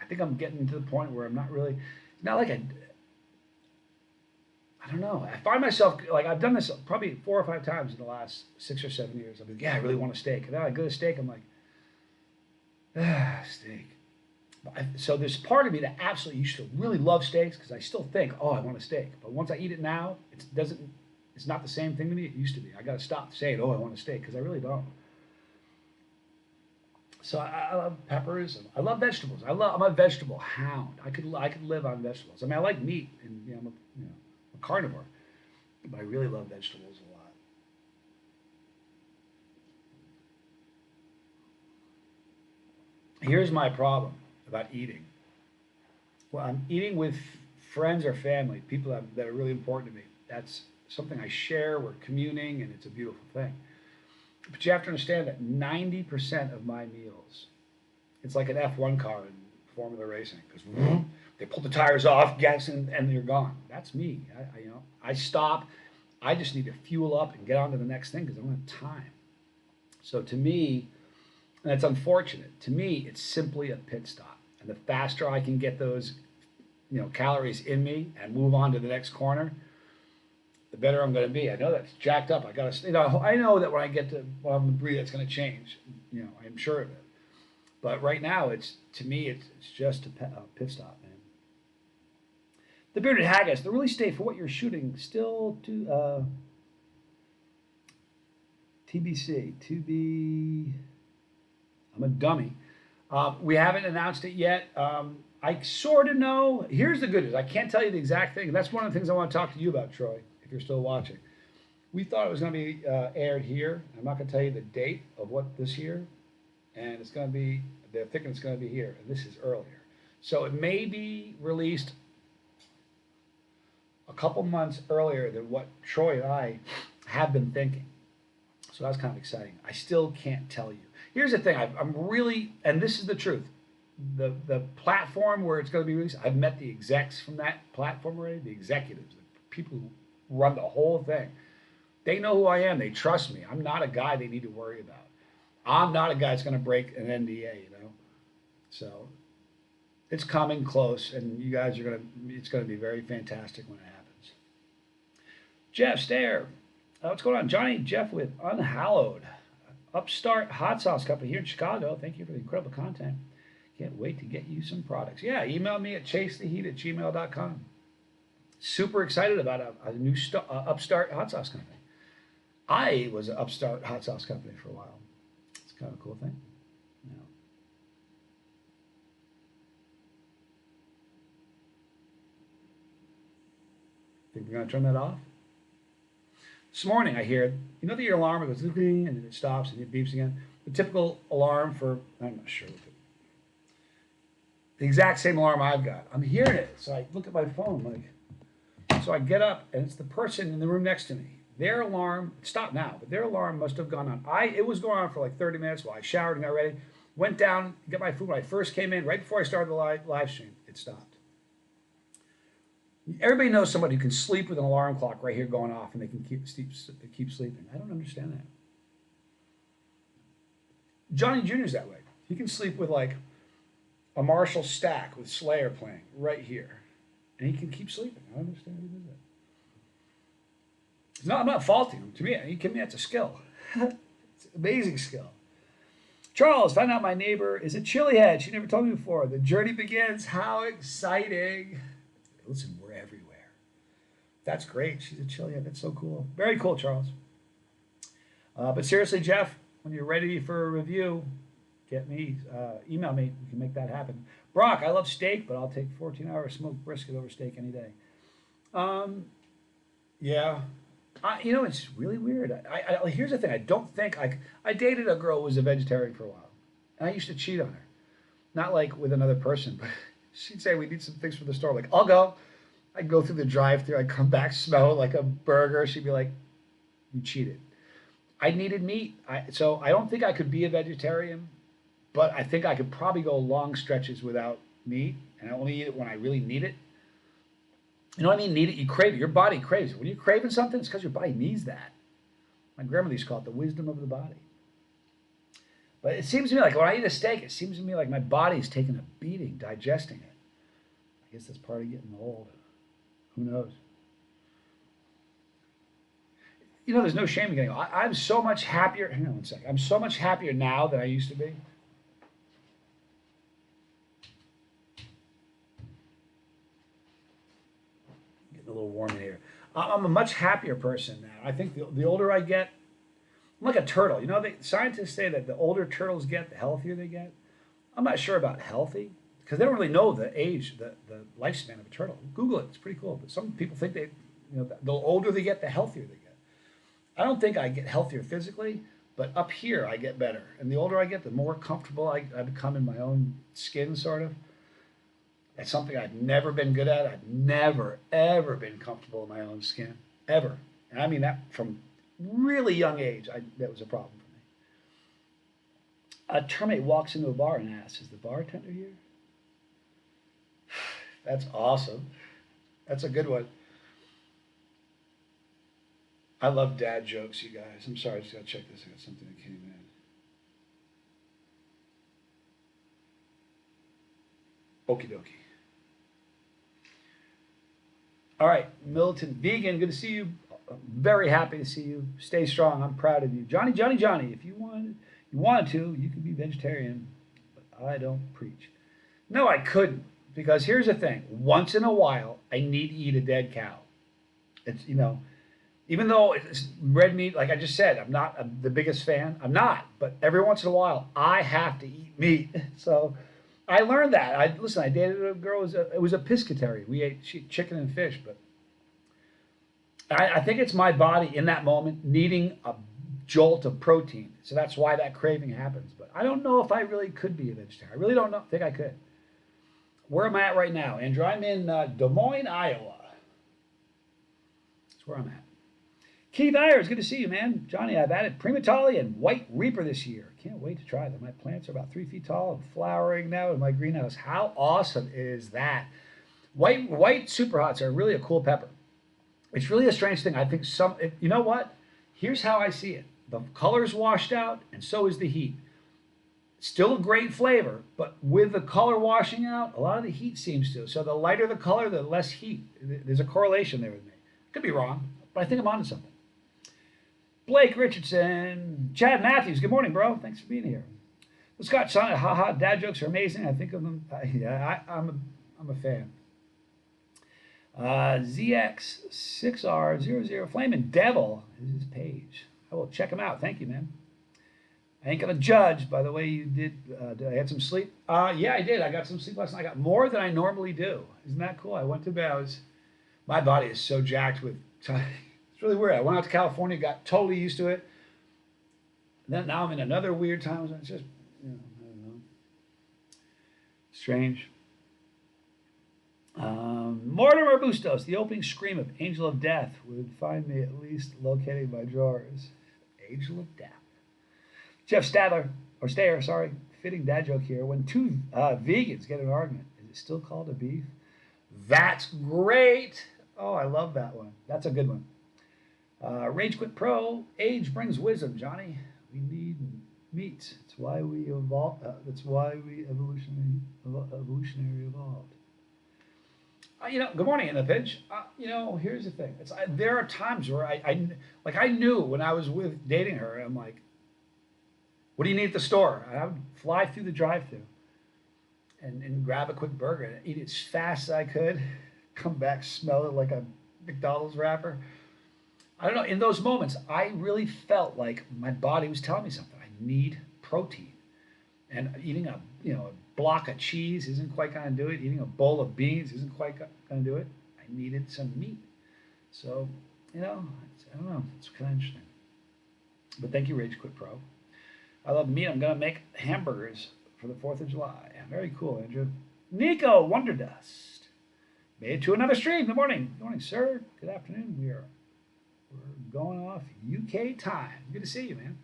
I think I'm getting to the point where I'm not really, not like I don't know. I find myself, like I've done this probably 4 or 5 times in the last 6 or 7 years. I'm like, "Yeah, I really want a steak." And then I go to steak, I'm like, steak. So there's part of me that absolutely used to really love steaks because I still think, "Oh, I want a steak." But once I eat it now, it's not the same thing to me it used to be. I got to stop saying, "Oh, I want a steak," because I really don't. So I love peppers. I love vegetables. I'm a vegetable hound. I could live on vegetables. I mean, I like meat, and I'm a carnivore, but I really love vegetables a lot. Here's my problem about eating. Well, I'm eating with friends or family, people that are really important to me. That's something I share. We're communing, and it's a beautiful thing. But you have to understand that 90% of my meals, it's like an F1 car in Formula Racing. Because they pull the tires off, gas, and they're gone. That's me. I stop. I just need to fuel up and get on to the next thing because I don't have time. So to me, and it's unfortunate, to me, it's simply a pit stop. And the faster I can get those, calories in me and move on to the next corner, the better I'm going to be. I know that's jacked up. I know that when I get to I'm going to breathe, it's going to change. I'm sure of it. But right now, to me, it's just a pit stop, man. The Bearded Haggis, the release date for what you're shooting still to TBC. To be, I'm a dummy. We haven't announced it yet. I sort of know. Here's the good news. I can't tell you the exact thing. That's one of the things I want to talk to you about, Troy, if you're still watching. We thought it was going to be aired here. I'm not going to tell you the date of what this year. And it's going to be, they're thinking it's going to be here. And this is earlier. So it may be released a couple months earlier than what Troy and I have been thinking. So that's kind of exciting. I still can't tell you. Here's the thing. I'm really, and this is the truth. The platform where it's going to be released, I've met the execs from that platform already, the executives, the people who run the whole thing. They know who I am. They trust me. I'm not a guy they need to worry about. I'm not a guy that's going to break an NDA, you know. So it's coming close, and you guys are going to, it's going to be very fantastic when it happens. Jeff Stair. What's going on? Johnny Jeff with Unhallowed, upstart hot sauce company here in Chicago. Thank you for the incredible content. Can't wait to get you some products. Yeah, email me at chasetheheat@gmail.com. Super excited about a new upstart hot sauce company. I was an upstart hot sauce company for a while. It's kind of a cool thing. Yeah. Think we're going to turn that off? This morning I hear, you know, your alarm, it goes and then it stops and it beeps again. The typical alarm for, I'm not sure what the exact same alarm I've got. I'm hearing it, so I look at my phone, like, so I get up and it's the person in the room next to me. Their alarm, it stopped now, but their alarm must have gone on. It was going on for like 30 minutes while I showered and got ready. Went down, get my food. When I first came in, right before I started the live stream, it stopped. Everybody knows somebody who can sleep with an alarm clock right here going off and they can keep sleeping. I don't understand that. Johnny Jr.'s that way. He can sleep with like a Marshall stack with Slayer playing right here. And he can keep sleeping. I don't understand how he does that. I'm not faulting him. To me, that's a skill. It's an amazing skill. Charles, found out my neighbor is a chili head. She never told me before. The journey begins. How exciting. Listen, we're everywhere. That's great. She's a chili head. That's so cool. Very cool, Charles. But seriously, Jeff, when you're ready for a review, get me, email me. We can make that happen. Brock, I love steak, but I'll take 14-hour smoked brisket over steak any day. Yeah. You know, it's really weird. Here's the thing. I don't think I dated a girl who was a vegetarian for a while. And I used to cheat on her. Not like with another person, but she'd say, we need some things from the store. Like, I'll go. I'd go through the drive-thru. I'd come back, smell like a burger. She'd be like, you cheated. I needed meat. So I don't think I could be a vegetarian, but I think I could probably go long stretches without meat, and I only eat it when I really need it. You know what I mean? Need it. You crave it. Your body craves it. When you're craving something, it's because your body needs that. My grandmother used to call it the wisdom of the body. But it seems to me like when I eat a steak, it seems to me like my body's taking a beating, digesting it. I guess that's part of getting old. Who knows? You know, there's no shame in getting old. I'm so much happier. Hang on one second. I'm so much happier now than I used to be. Getting a little warm in here. I'm a much happier person now. I think the older I get, I'm like a turtle. You know, scientists say that the older turtles get, the healthier they get. I'm not sure about healthy because they don't really know the age, the lifespan of a turtle. Google it; it's pretty cool. But some people think the older they get, the healthier they get. I don't think I get healthier physically, but up here I get better. And the older I get, the more comfortable I become in my own skin, sort of. That's something I've never been good at. I've never, ever been comfortable in my own skin, ever. And I mean that from really young age, that was a problem for me. A termite walks into a bar and asks, is the bartender here? That's awesome. That's a good one. I love dad jokes, you guys. I'm sorry, I just got to check this. I got something that came in. Okie dokie. All right, Militant Vegan, good to see you. Very happy to see you. Stay strong. I'm proud of you. Johnny, if you wanted to, you could be vegetarian, but I don't preach. No, I couldn't, because here's the thing. Once in a while, I need to eat a dead cow. It's, you know, even though it's red meat, like I just said, I'm not the biggest fan. I'm not, but every once in a while, I have to eat meat. So I learned that. I dated a girl, it was a pescatarian. We ate chicken and fish, but I think it's my body in that moment needing a jolt of protein. So that's why that craving happens. But I don't know if I really could be a vegetarian. I really don't think I could. Where am I at right now, Andrew? I'm in Des Moines, Iowa. That's where I'm at. Keith Ayers, good to see you, man. Johnny, I've added Primatali and White Reaper this year. Can't wait to try them. My plants are about 3 feet tall and flowering now in my greenhouse. How awesome is that? White super hots are really a cool pepper. It's really a strange thing. I think you know what? Here's how I see it. The color's washed out, and so is the heat. Still a great flavor, but with the color washing out, a lot of the heat seems to. So the lighter the color, the less heat. There's a correlation there with me. Could be wrong, but I think I'm onto something. Blake Richardson, Chad Matthews, good morning, bro. Thanks for being here. The Scott Sonnet, haha, dad jokes are amazing. I think of them. I'm a fan. ZX6R00 Flamin' Devil is his page. I will check him out. Thank you, man. I ain't gonna judge by the way you did. Did I had some sleep? Yeah, I did. I got some sleep last night. I got more than I normally do. Isn't that cool? I went to bed. My body is so jacked with time. It's really weird. I went out to California, got totally used to it. And then now I'm in another weird time zone. It's just, I don't know. Strange. Mortimer Bustos, the opening scream of Angel of Death would find me at least locating my drawers. Angel of Death. Jeff Stayer, sorry, fitting dad joke here. When two vegans get in an argument, is it still called a beef? That's great. Oh, I love that one. That's a good one. Rage Quit Pro, age brings wisdom, Johnny. We need meat. That's why we evolved. That's why we evolutionary evolved. Good morning in the pinch. Here's the thing. There are times where I knew when I was dating her, I'm like, what do you need at the store? I would fly through the drive-thru and grab a quick burger and eat it as fast as I could. Come back, smell it like a McDonald's wrapper. I don't know. In those moments, I really felt like my body was telling me something. I need protein, and eating a block of cheese isn't quite going to do it. Eating a bowl of beans isn't quite going to do it. I needed some meat. So, I don't know. It's kind of interesting. But thank you, Rage Quit Pro. I love meat. I'm going to make hamburgers for the 4th of July. Very cool, Andrew. Nico Wonderdust. Made it to another stream. Good morning. Good morning, sir. Good afternoon. We're going off UK time. Good to see you, man.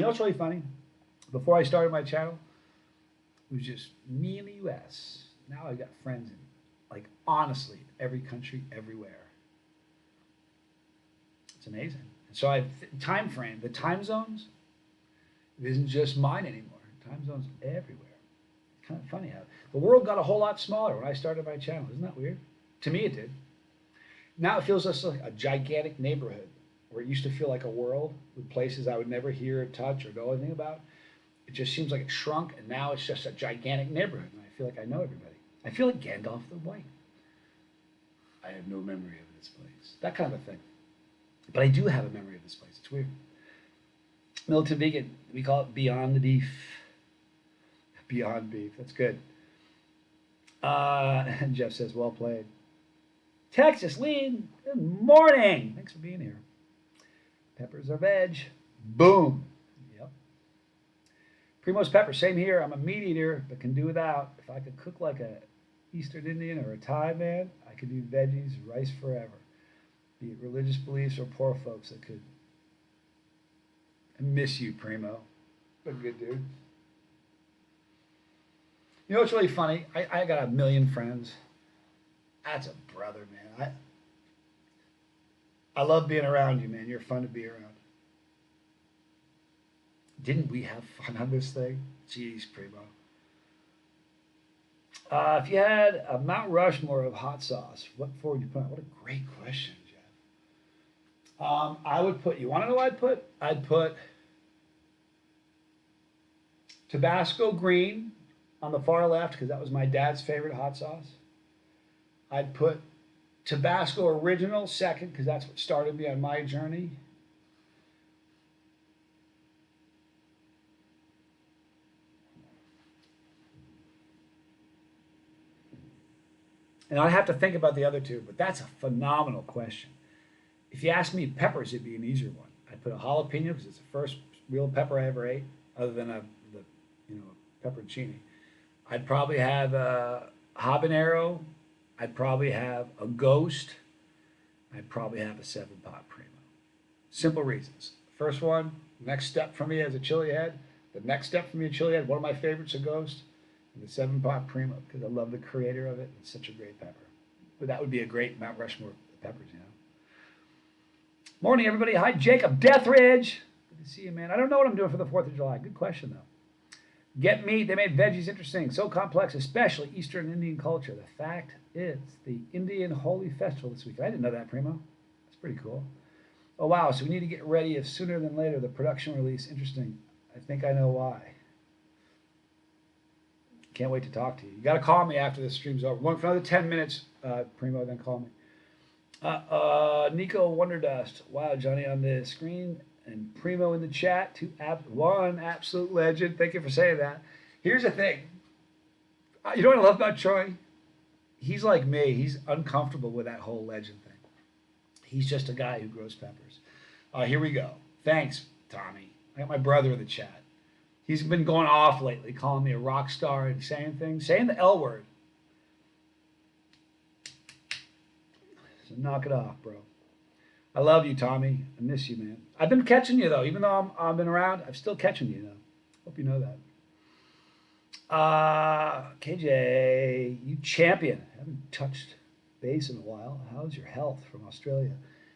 What's really funny? Before I started my channel, it was just me in the US. Now I've got friends in, honestly, every country, everywhere. It's amazing. And so time frame, the time zones, it isn't just mine anymore. Time zones everywhere. Kind of funny how the world got a whole lot smaller when I started my channel. Isn't that weird? To me, it did. Now it feels just like a gigantic neighborhood where it used to feel like a world with places I would never hear or touch or know anything about. It just seems like it shrunk, and now it's just a gigantic neighborhood, and I feel like I know everybody. I feel like Gandalf the White. I have no memory of this place. That kind of a thing. But I do have a memory of this place. It's weird. Militant Vegan, we call it Beyond the Beef. Beyond Beef, that's good. And Jeff says, well played. Texas Lean, good morning. Thanks for being here. Peppers are veg. Boom. Yep. Primo's pepper, same here. I'm a meat eater, but can do without. If I could cook like a Eastern Indian or a Thai man, I could do veggies, rice forever. Be it religious beliefs or poor folks that could. I miss you, Primo. What a good dude. You know what's really funny? I got a million friends. That's a brother, man. I love being around you, man. You're fun to be around. Didn't we have fun on this thing? Jeez, Primo. If you had a Mount Rushmore of hot sauce, what for would you put on? What a great question, Jeff. I would put, you want to know what I'd put? I'd put Tabasco green on the far left because that was my dad's favorite hot sauce. I'd put Tabasco original second because that's what started me on my journey. And I'd have to think about the other two, but that's a phenomenal question. If you ask me peppers, it'd be an easier one. I'd put a jalapeno because it's the first real pepper I ever ate, other than the pepperoncini. I'd probably have a habanero. I'd probably have a ghost. I'd probably have a 7-pot primo. Simple reasons. First one, next step for me as a chili head. The next step for me a chili head, one of my favorites, a ghost. And the 7-pot primo, because I love the creator of it. It's such a great pepper. But that would be a great Mount Rushmore peppers, you know. Morning, everybody. Hi, Jacob Deathridge. Good to see you, man. I don't know what I'm doing for the 4th of July. Good question, though. Get meat. They made veggies interesting. So complex, especially Eastern Indian culture. The fact is, the Indian Holy Festival this week. I didn't know that, Primo. That's pretty cool. Oh, wow. So we need to get ready if sooner than later. The production release. Interesting. I think I know why. Can't wait to talk to you. You got to call me after this stream's over. One for another 10 minutes, Primo, then call me. Nico Wonderdust. Wow, Johnny on the screen. And Primo in the chat. One absolute legend. Thank you for saying that. Here's the thing. You know what I love about Troy? He's like me. He's uncomfortable with that whole legend thing. He's just a guy who grows peppers. Here we go. Thanks, Tommy. I got my brother in the chat. He's been going off lately, calling me a rock star and saying things, saying the L word. So knock it off, bro. I love you, Tommy. I miss you, man. I've been catching you, though. Even though I've been around, I'm still catching you, though. Hope you know that. KJ, you champion. I haven't touched base in a while. How's your health from Australia?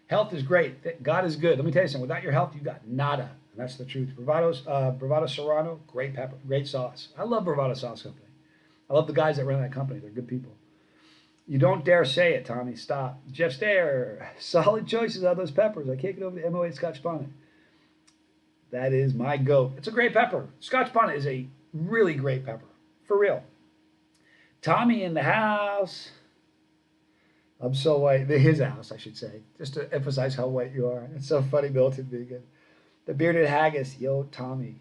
Health is great. God is good. Let me tell you something. Without your health, you got nada. And that's the truth. Bravado Serrano, great pepper, great sauce. I love Bravado Sauce Company. I love the guys that run that company. They're good people. You don't dare say it, Tommy. Stop. Jeff Stayer, solid choices on those peppers. I can't get over the MO8 Scotch Bonnet. That is my goat. It's a great pepper. Scotch Bonnet is a really great pepper. For real. Tommy in the house. I'm so white. His house, I should say. Just to emphasize how white you are. It's so funny, Milton Vegan. The bearded haggis. Yo, Tommy.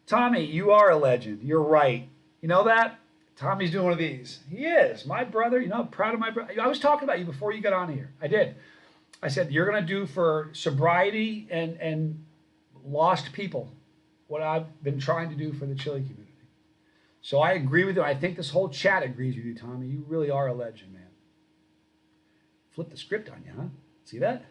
Tommy, you are a legend. You're right. You know that? Tommy's doing one of these. He is. My brother, you know, I'm proud of my brother. I was talking about you before you got on here. I did. I said, you're going to do for sobriety and lost people what I've been trying to do for the chili community. So I agree with you. I think this whole chat agrees with you, Tommy. You really are a legend, man. Flip the script on you, huh? See that?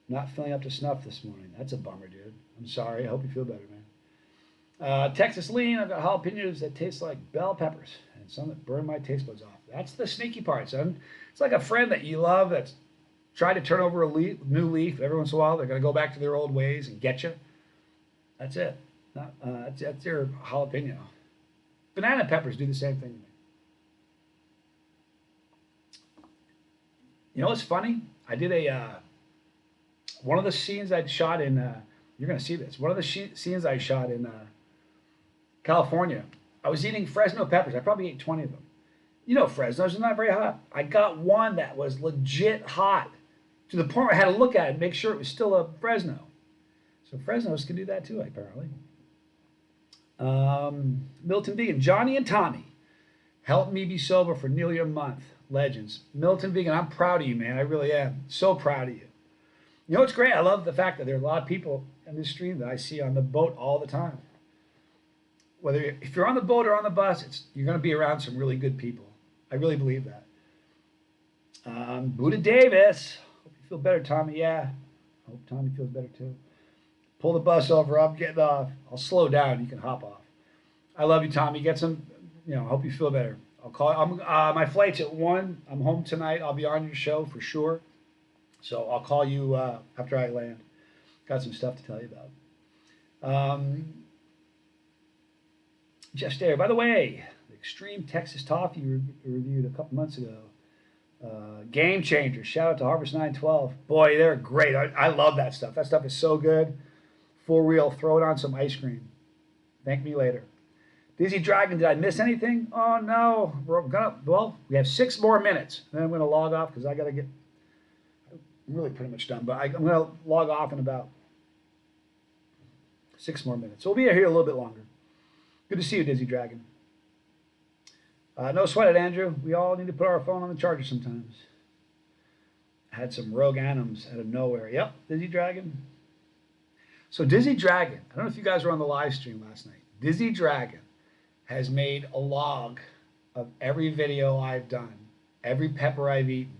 Not feeling up to snuff this morning. That's a bummer, dude. I'm sorry. I hope you feel better, man. Texas Lean, I've got jalapenos that taste like bell peppers and some that burn my taste buds off. That's the sneaky part, son. It's like a friend that you love that's tried to turn over a new leaf. Every once in a while, they're going to go back to their old ways and get you. That's it. That's your jalapeno. Banana peppers do the same thing to me. You know what's funny? I did one of the scenes I'd shot in, you're going to see this, one of the scenes I shot in California, I was eating Fresno peppers. I probably ate 20 of them. You know Fresno's are not very hot. I got one that was legit hot to the point where I had to look at it and make sure it was still a Fresno. So Fresno's can do that too, apparently. Milton Vegan, Johnny and Tommy helped me be sober for nearly a month. Legends. Milton Vegan, I'm proud of you, man. I really am. So proud of you. You know what's great? I love the fact that there are a lot of people in this stream that I see on the boat all the time. If you're on the boat or on the bus, you're going to be around some really good people. I really believe that. Buddha Davis. Hope you feel better, Tommy. Yeah. I hope Tommy feels better too. Pull the bus over. I'm getting off. I'll slow down. You can hop off. I love you, Tommy. Get some, hope you feel better. I'll call. My flight's at 1. I'm home tonight. I'll be on your show for sure. So I'll call you after I land. Got some stuff to tell you about. Jeff Stayer. By the way, the Extreme Texas Toffee reviewed a couple months ago. Game changer. Shout out to Harvest 912. Boy, they're great. I love that stuff. That stuff is so good. For real. Throw it on some ice cream. Thank me later. Dizzy Dragon, did I miss anything? Oh, no. We have 6 more minutes. Then I'm going to log off because I'm really pretty much done, but I'm going to log off in about 6 more minutes. So we'll be here a little bit longer. Good to see you, Dizzy Dragon. No sweat it, Andrew. We all need to put our phone on the charger sometimes. Had some rogue animals out of nowhere. Yep, Dizzy Dragon. So Dizzy Dragon, I don't know if you guys were on the live stream last night. Dizzy Dragon has made a log of every video I've done, every pepper I've eaten,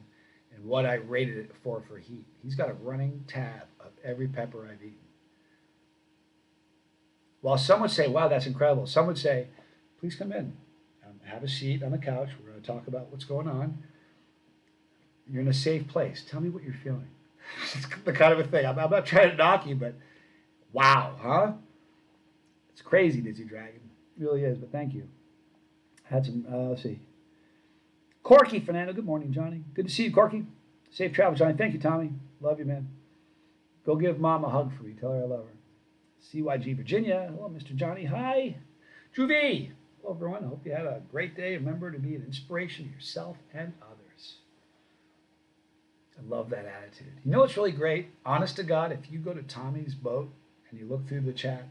and what I rated it for heat. He's got a running tab of every pepper I've eaten. While some would say, wow, that's incredible, some would say, please come in. Have a seat on the couch. We're going to talk about what's going on. You're in a safe place. Tell me what you're feeling. It's the kind of a thing. I'm not trying to knock you, but wow, huh? It's crazy, Dizzy Dragon. It really is, but thank you. I had some, let's see. Corky Fernando, good morning, Johnny. Good to see you, Corky. Safe travel, Johnny. Thank you, Tommy. Love you, man. Go give Mom a hug for me. Tell her I love her. CYG Virginia. Hello, Mr. Johnny. Hi. Drew V. Hello, everyone. I hope you had a great day. Remember to be an inspiration to yourself and others. I love that attitude. You know what's really great? Honest to God, if you go to Tommy's boat and you look through the chat,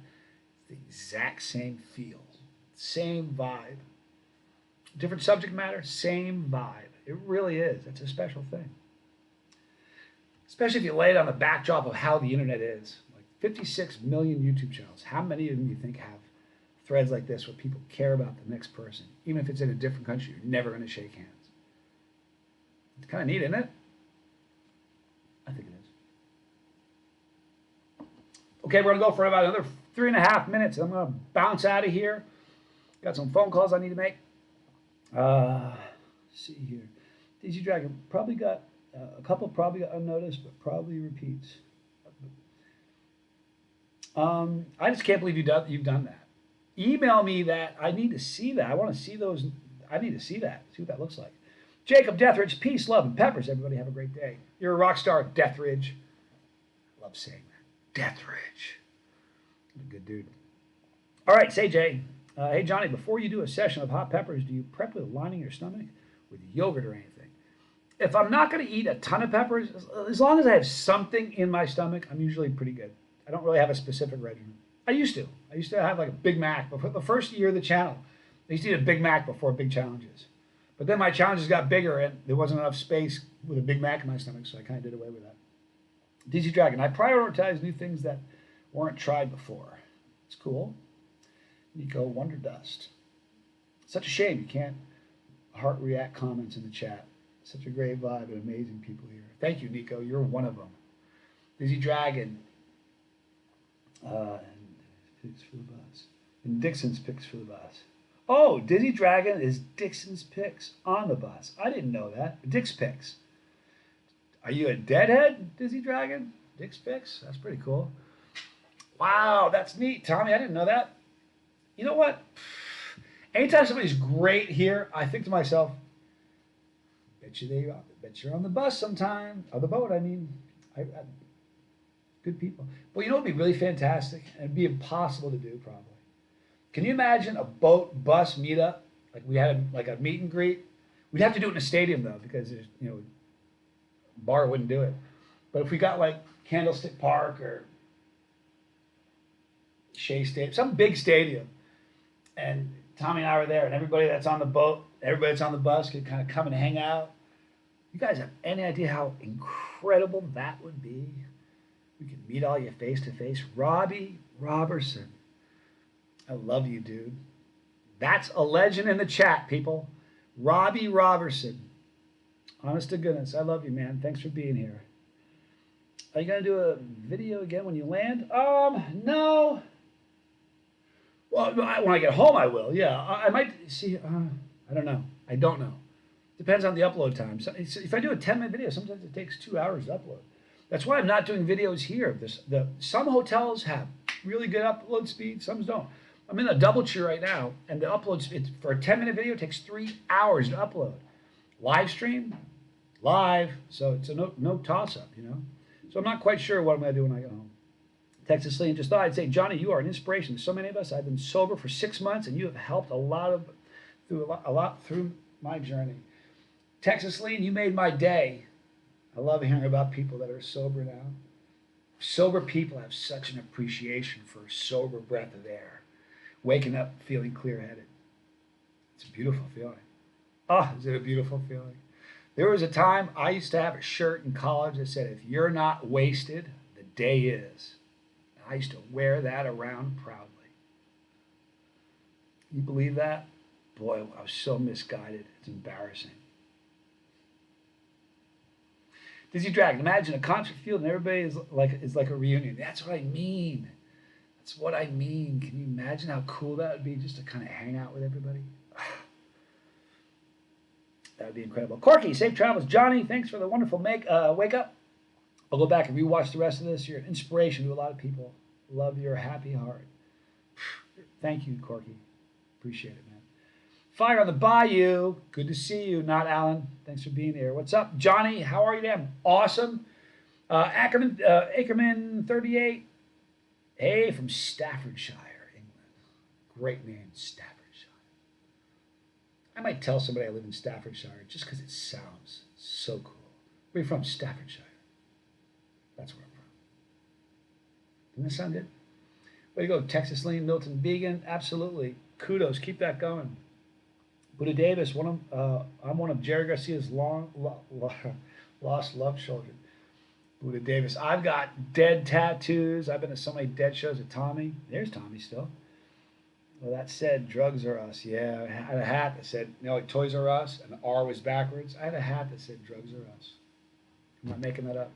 it's the exact same feel, same vibe. Different subject matter, same vibe. It really is. It's a special thing. Especially if you lay it on the backdrop of how the internet is. Like 56 million YouTube channels. How many of them do you think have threads like this where people care about the next person? Even if it's in a different country, you're never going to shake hands. It's kind of neat, isn't it? I think it is. Okay, we're going to go for about another 3.5 minutes. I'm going to bounce out of here. Got some phone calls I need to make. Let's see here. Dizzy Dragon probably got, a couple probably got unnoticed, but probably repeats. I just can't believe you've done that. Email me that. I need to see that. I want to see those. I need to see that. See what that looks like. Jacob Deathridge, peace, love, and peppers. Everybody have a great day. You're a rock star, Deathridge. I love saying that. Deathridge. What a good dude. All right, say Jay. Hey, Johnny, before you do a session of hot peppers, do you prep with lining your stomach with yogurt or anything? If I'm not going to eat a ton of peppers, as long as I have something in my stomach, I'm usually pretty good. I don't really have a specific regimen. I used to have like a Big Mac. Before the first year of the channel, I used to eat a Big Mac before big challenges. But then my challenges got bigger and there wasn't enough space with a Big Mac in my stomach, so I kind of did away with that. Dizzy Dragon, I prioritize new things that weren't tried before. It's cool. Nico Wonder Dust. Such a shame you can't heart react comments in the chat. Such a great vibe and amazing people here. Thank you, Nico. You're one of them. Dizzy Dragon. And picks for the bus. And Dixon's picks for the bus. Oh, Dizzy Dragon is Dixon's picks on the bus. I didn't know that. Dick's picks. Are you a deadhead, Dizzy Dragon? Dick's picks? That's pretty cool. Wow, that's neat, Tommy. I didn't know that. You know what? Anytime somebody's great here, I think to myself, bet you're on the bus sometime. Or the boat, I mean. Good people. Well, you know what would be really fantastic? And it'd be impossible to do, probably. Can you imagine a boat bus meetup? Like we had like a meet and greet. We'd have to do it in a stadium, though, because there's, bar wouldn't do it. But if we got like Candlestick Park or Shea Stadium, some big stadium, and Tommy and I were there, and everybody that's on the boat, everybody that's on the bus could kind of come and hang out. You guys have any idea how incredible that would be? We could meet all you face to face. Robbie Robertson. I love you, dude. That's a legend in the chat, people. Robbie Robertson. Honest to goodness, I love you, man. Thanks for being here. Are you going to do a video again when you land? No. Well, when I get home, I will. Yeah, I might see. I don't know. I don't know. Depends on the upload time. So if I do a 10-minute video, sometimes it takes 2 hours to upload. That's why I'm not doing videos here. Some hotels have really good upload speed. Some don't. I'm in a DoubleChew right now, and the upload speed for a 10-minute video it takes 3 hours to upload. Live stream, live. So it's a no toss-up, So I'm not quite sure what I'm going to do when I get home. Texas Lean just thought I'd say, Johnny, you are an inspiration to so many of us. I've been sober for 6 months, and you have helped a lot through my journey. Texas Lean, you made my day. I love hearing about people that are sober now. Sober people have such an appreciation for a sober breath of air. Waking up feeling clear-headed. It's a beautiful feeling. Oh, is it a beautiful feeling? There was a time I used to have a shirt in college that said, if you're not wasted, the day is. I used to wear that around proudly. You believe that? Boy, I was so misguided. It's embarrassing. Dizzy Dragon, imagine a concert field and everybody is like a reunion. That's what I mean. That's what I mean. Can you imagine how cool that would be just to kind of hang out with everybody? That would be incredible. Corky, safe travels. Johnny, thanks for the wonderful wake up. I'll go back and rewatch the rest of this. You're an inspiration to a lot of people. Love your happy heart. Thank you, Corky. Appreciate it, man. Fire on the Bayou. Good to see you. Not Alan. Thanks for being here. What's up, Johnny? How are you, damn? Awesome. Ackerman 38. Hey, from Staffordshire, England. Great name, Staffordshire. I might tell somebody I live in Staffordshire just because it sounds so cool. Where are you from? Staffordshire. That's where I'm from. Doesn't that sound good? Way to go, Texas Lean, Milton Vegan. Absolutely. Kudos. Keep that going. Buddha Davis, I'm one of Jerry Garcia's lost love children. Buddha Davis. I've got dead tattoos. I've been to so many dead shows at Tommy. There's Tommy still. Well, that said, drugs are us. Yeah, I had a hat that said, like Toys R Us, and the R was backwards. I had a hat that said, drugs are us. I'm not making that up.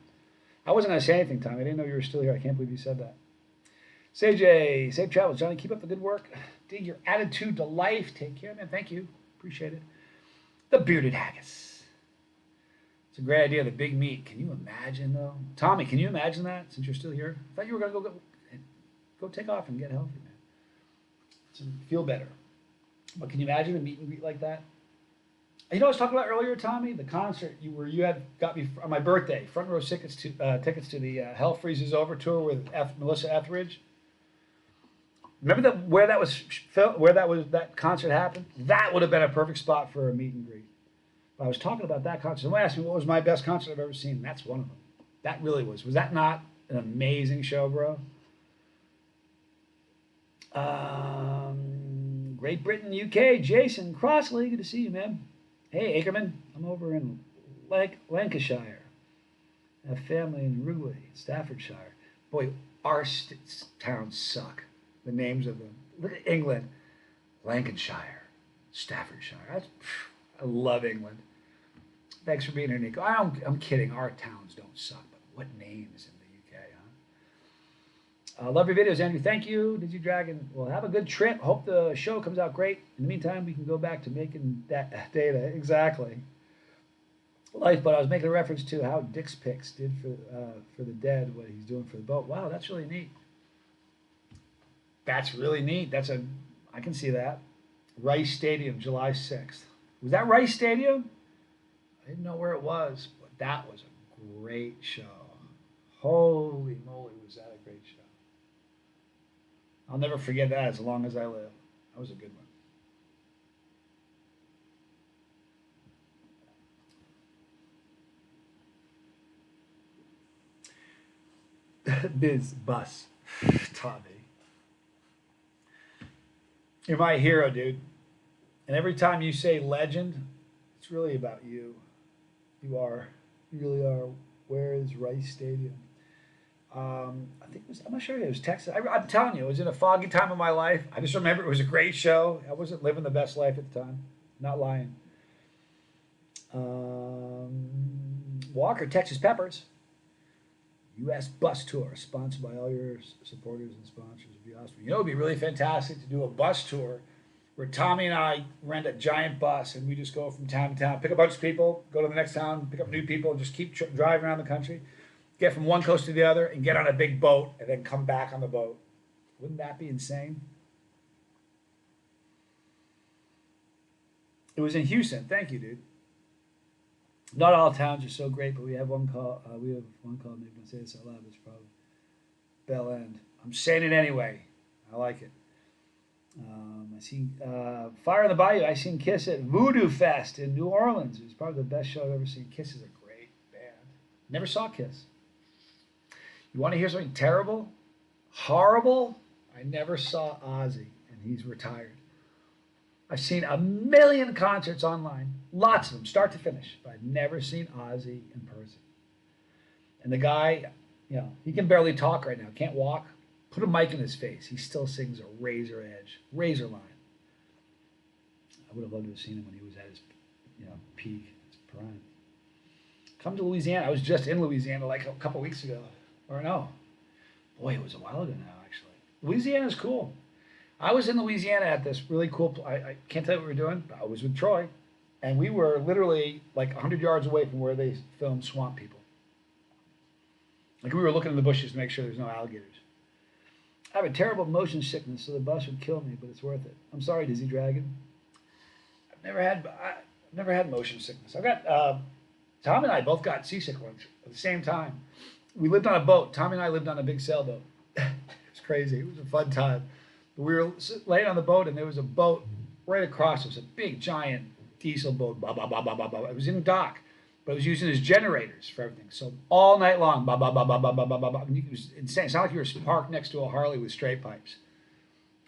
I wasn't going to say anything, Tommy. I didn't know you were still here. I can't believe you said that. CJ, safe travels. Johnny, keep up the good work. Dig your attitude to life. Take care, man. Thank you. Appreciate it. The Bearded Haggis. It's a great idea, the big meat. Can you imagine, though? Tommy, can you imagine that, since you're still here? I thought you were going to go take off and get healthy, man. To feel better. But can you imagine a meet and greet like that? You know what I was talking about earlier, Tommy? The concert where you had got me on my birthday, front row tickets to the Hell Freezes Over tour with Melissa Etheridge. Remember where that concert happened? That would have been a perfect spot for a meet and greet. But I was talking about that concert. Someone asked me what was my best concert I've ever seen. And that's one of them. That really was. Was that not an amazing show, bro? Great Britain, UK, Jason Crossley, good to see you, man. Hey, Ackerman, I'm over in Lancashire. I have family in Rugeley, Staffordshire. Boy, our towns suck. The names of them. Look at England, Lancashire, Staffordshire. I love England. Thanks for being here, Nico. I'm kidding. Our towns don't suck, but what names in the UK, huh? Love your videos, Andrew. Thank you. Did you Dragon? Well, have a good trip. Hope the show comes out great. In the meantime, we can go back to making that data. Exactly. Life, but I was making a reference to how Dick's Picks did for the dead, what he's doing for the boat. Wow, that's really neat. That's really neat. I can see that. Rice Stadium, July 6th. Was that Rice Stadium? I didn't know where it was, but that was a great show. Holy moly, was that a great show. I'll never forget that as long as I live. That was a good one. Biz Bus, Tommy. You're my hero, dude. And every time you say legend, it's really about you. You really are. Where is Rice Stadium? I think I'm not sure it was Texas. I'm telling you, it was in a foggy time of my life. I just remember it was a great show. I wasn't living the best life at the time. Not lying. Walker, Texas Peppers. U.S. bus tour, sponsored by all your supporters and sponsors. It'd be awesome. You know, it'd be really fantastic to do a bus tour where Tommy and I rent a giant bus and we just go from town to town, pick a bunch of people, go to the next town, pick up new people, and just keep driving around the country, get from one coast to the other, and get on a big boat, and then come back on the boat. Wouldn't that be insane? It was in Houston. Thank you, dude. Not all towns are so great, but we have one call. Maybe I'll say this out loud. It's probably Bell End. I'm saying it anyway. I like it. I seen Fire in the Bayou. I seen Kiss at Voodoo Fest in New Orleans. It was probably the best show I've ever seen. Kiss is a great band. Never saw Kiss. You want to hear something terrible? Horrible? I never saw Ozzy, and he's retired. I've seen a million concerts online, lots of them, start to finish, but I've never seen Ozzy in person. And the guy, he can barely talk right now, can't walk. Put a mic in his face. He still sings a razor line. I would have loved to have seen him when he was at his, peak, his prime. Come to Louisiana. I was just in Louisiana like a couple weeks ago. Or no. Boy, it was a while ago now, actually. Louisiana's cool. I was in Louisiana at this really cool. I can't tell you what we were doing, but I was with Troy, and we were literally like 100 yards away from where they filmed Swamp People. Like we were looking in the bushes to make sure there's no alligators. I have a terrible motion sickness, so the bus would kill me, but it's worth it. I'm sorry, Dizzy Dragon. I've never had motion sickness. I've got Tom and I both got seasick once at the same time. We lived on a boat. Tommy and I lived on a big sailboat. It was crazy. It was a fun time. We were laying on the boat, and there was a boat right across. It was a big, giant diesel boat. Blah, blah, blah, blah, blah, blah. It was in the dock, but it was using as generators for everything. So all night long, blah, blah, blah, blah, blah, blah, blah, blah. It was insane. It sounded like you were parked next to a Harley with straight pipes.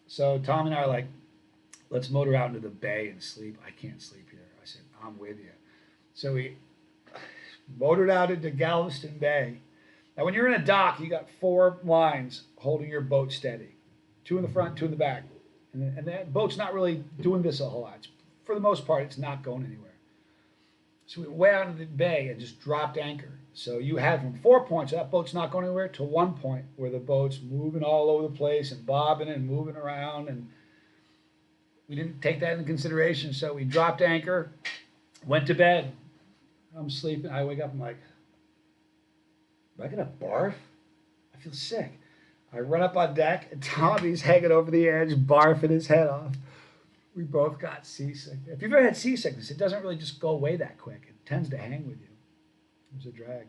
So Tom and I are like, let's motor out into the bay and sleep. I can't sleep here. I said, I'm with you. So we motored out into Galveston Bay. Now, when you're in a dock, you got 4 lines holding your boat steady. 2 in the front, 2 in the back. And that boat's not really doing this a whole lot. For the most part, it's not going anywhere. So we went way out into the bay and just dropped anchor. So you had from 4 points, that boat's not going anywhere, to 1 point where the boat's moving all over the place and bobbing and moving around. And we didn't take that into consideration. So we dropped anchor, went to bed. I'm sleeping. I wake up, I'm like, am I going to barf? I feel sick. I run up on deck, and Tommy's hanging over the edge, barfing his head off. We both got seasick. If you've ever had seasickness, it doesn't really just go away that quick. It tends to hang with you. It was a drag.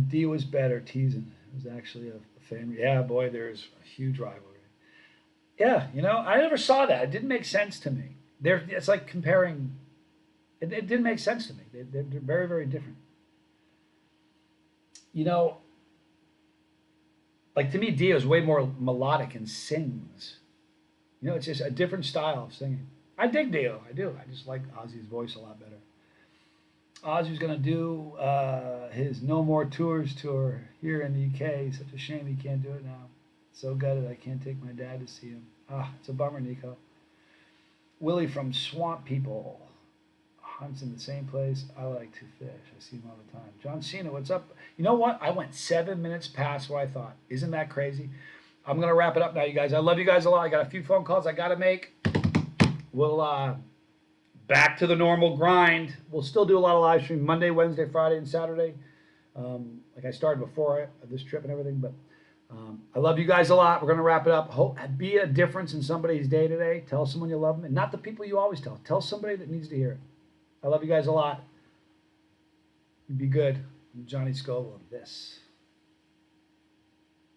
D was better, teasing. It was actually a fan. Yeah, boy, there's a huge rivalry. Yeah, I never saw that. It didn't make sense to me. It's like comparing. It didn't make sense to me. They're very, very different. Like to me, Dio is way more melodic and sings. It's just a different style of singing. I dig Dio. I do. I just like Ozzy's voice a lot better. Ozzy's going to do his No More Tours tour here in the UK. Such a shame he can't do it now. So gutted I can't take my dad to see him. It's a bummer, Nico. Willie from Swamp People hunts in the same place I like to fish. I see him all the time. John Cena, what's up? You know what? I went 7 minutes past what I thought. Isn't that crazy? I'm going to wrap it up now, you guys. I love you guys a lot. I got a few phone calls I got to make. We'll back to the normal grind. We'll still do a lot of live stream Monday, Wednesday, Friday, and Saturday. Like I started before this trip and everything. But I love you guys a lot. We're going to wrap it up. Be a difference in somebody's day today. Tell someone you love them. And not the people you always tell. Tell somebody that needs to hear it. I love you guys a lot. Be good. I'm Johnny Scoble. This